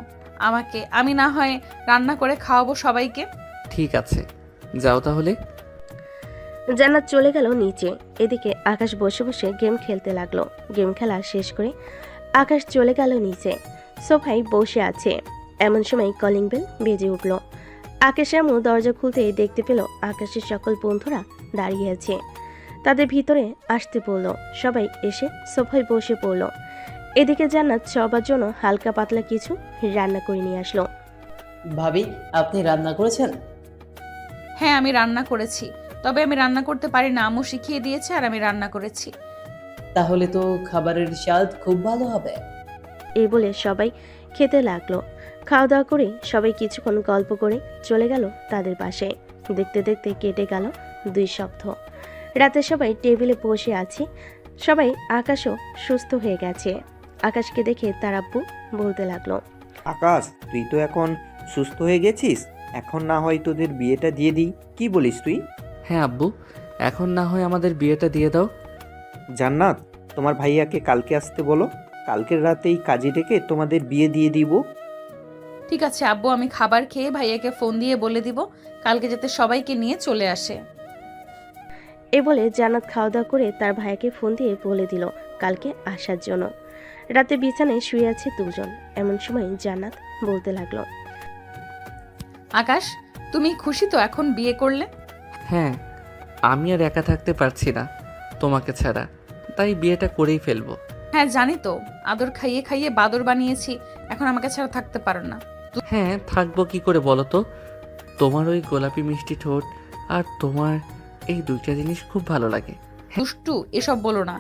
আমাকে। আমি না হয় রান্না করে খাওয়াবো সবাইকে। ঠিক আছে, যাও তাহলে। জান্নাত চলে গেল নিচে। এদিকে আকাশ বসে বসে গেম খেলতে লাগলো। গেম খেলা শেষ করে আকাশ চলে গেল নিচে। সোফায় বসে আছে। এমন সময় কলিং বেল বেজে উঠল। আকাশ আম্মু দরজা খুলতেই দেখতে পেল আকাশের সকল বন্ধুরা দাঁড়িয়ে আছে। তাদের ভিতরে আসতে বলল। সবাই এসে সোফায় বসে পড়ল। এদিকে জান্নাত সবার জন্য হালকা পাতলা কিছু রান্না করে নিয়ে আসলো। ভাবি, আপনি রান্না করেছেন? হ্যাঁ, আমি রান্না করেছি, তবে আমি রান্না করতে পারি না। আম্মু শিখিয়ে দিয়েছে আর আমি রান্না করেছি। তাহলে তো খাবারের স্বাদ খুব ভালো হবে। এই বলে সবাই খেতে লাগলো। খাওয়া দাওয়া করে সবাই কিছুক্ষণ গল্প করে চলে গেল তাদের বাসায়। দেখতে দেখতে কেটে গেল 2 সপ্তাহ। রাতে সবাই টেবিলে বসে আছে। সবাই আকাশও সুস্থ হয়ে গেছে। আকাশকে দেখে তার আব্বু বলতে লাগলো, আকাশ, তুই তো এখন সুস্থ হয়ে গেছিস, এখন না হয় তোদের বিয়েটা দিয়ে দিই, কি বলিস তুই? হ্যাঁ আব্বু, এখন না হয় আমাদের বিয়েটা দিয়ে দাও। জান্নাত, তোমার ভাইয়াকে কালকে আসতে বলো, কালকের রাতেই কাজী ডেকে তোমাদের বিয়ে দিয়ে দিব। ঠিক আছে আব্বু, আমি খাবার খেয়ে ভাইয়াকে ফোন দিয়ে বলে দিব কালকে যাতে সবাইকে নিয়ে চলে আসে। এ বলে জান্নাত খাওয়া দাওয়া করে তার ভাইয়াকে ফোন দিয়ে বলে দিল কালকে আসার জন্য। রাতে বিছানায় শুয়ে আছে দুজন। এমন সময় জান্নাত বলতে লাগলো, আকাশ, তুমি খুশি তো এখন বিয়ে করলে? হ্যাঁ, আমি আর একা থাকতে পারছি না তোমাকে ছাড়া, তাই বিয়েটা করেই ফেলবো। হ্যাঁ জানি তো, আদর খাইয়ে খাইয়ে বাদর বানিয়েছি, এখন আমাকে ছাড়া থাকতে পারো না। হ্যাঁ, থাকবো কি করে বলো তো? তোমার ওই গোলাপি মিষ্টি ঠোঁট আর তোমার এই দুইটা জিনিস খুব ভালো লাগে। দুষ্টু, এসব বলো না,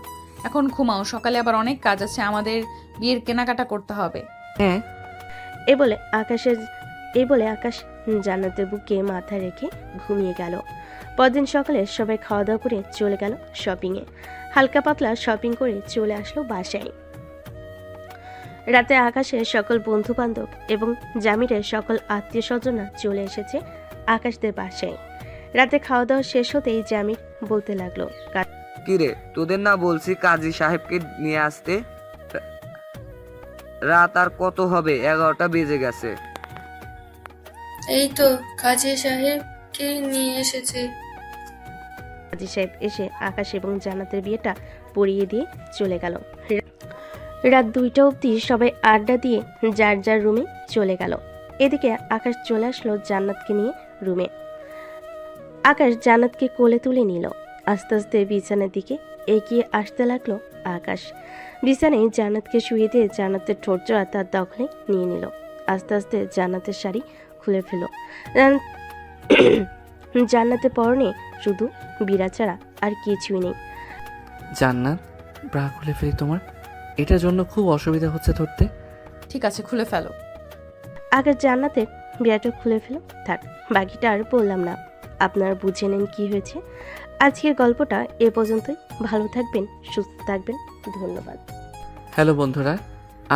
এখন ঘুমাও, সকালে আবার অনেক কাজ আছে, আমাদের বিয়ের কেনাকাটা করতে হবে। হ্যাঁ। এ বলে আকাশ জান্নাতের বুকে মাথা রেখে ঘুমিয়ে গেল। পরদিন সকালে সবাই খাওয়া দাওয়া করে চলে গেল শপিংয়ে। হালকা পাতলা শপিং করে চলে আসলো বাসায়। রাতে আকাশের সকল বন্ধু বান্ধব এবং জামিরের সকল আত্মীয় স্বজনরা চলে এসেছে আকাশদের বাসায়। রাতে খাওয়া দাওয়া শেষ হতেই জামির বলতে লাগলো, কিরে, তোদের না বলছি কাজী সাহেবকে নিয়ে আসতে? রাত আর কত হবে? 11টা বেজে গেছে। এই তো কাজী সাহেবকে নিয়ে এসেছে। কাজী সাহেব এসে আকাশ এবং জান্নাতের বিয়েটা পড়িয়ে দিয়ে চলে গেল। রাত 2টা অবধি সবাই আড্ডা দিয়ে যার যার রুমে চলে গেল। এদিকে আকাশ চলে আসলো জান্নাতকে নিয়ে রুমে। আকাশ জান্নাতকে কোলে তুলে নিল। আস্তে আস্তে বিছানার দিকে এগিয়ে আসতে লাগলো আকাশ। বিছানায় জান্নাতকে শুয়ে দিয়ে জান্নাতের ঠোঁটজোড়া তার দখলে নিয়ে নিল। আস্তে আস্তে জান্নাতের শাড়ি খুলে ফেল। জান্নাতের পরনে শুধু বিড়া ছাড়া আর কিছুই নেই। জান্নাত, ব্রা খুলে ফেলি তোমার, এটার জন্য খুব অসুবিধা হচ্ছে ধরতে। ঠিক আছে, খুলে ফেলো। আকাশ জান্নাতের বিড়াটা খুলে ফেল। থাক, বাকিটা আর বললাম না, আপনারা বুঝে নেন কি হয়েছে। আজকের গল্পটা এ পর্যন্তই। ভালো থাকবেন, সুস্থ থাকবেন, ধন্যবাদ। হ্যালো বন্ধুরা,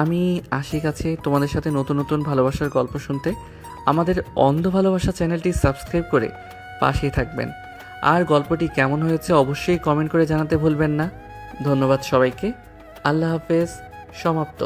আমি আশিক আছি তোমাদের সাথে নতুন নতুন ভালোবাসার গল্প শুনতে। আমাদের অন্ধ ভালোবাসা চ্যানেলটি সাবস্ক্রাইব করে পাশেই থাকবেন। আর গল্পটি কেমন হয়েছে অবশ্যই কমেন্ট করে জানাতে ভুলবেন না। ধন্যবাদ সবাইকে। আল্লাহ হাফেজ। সমাপ্ত।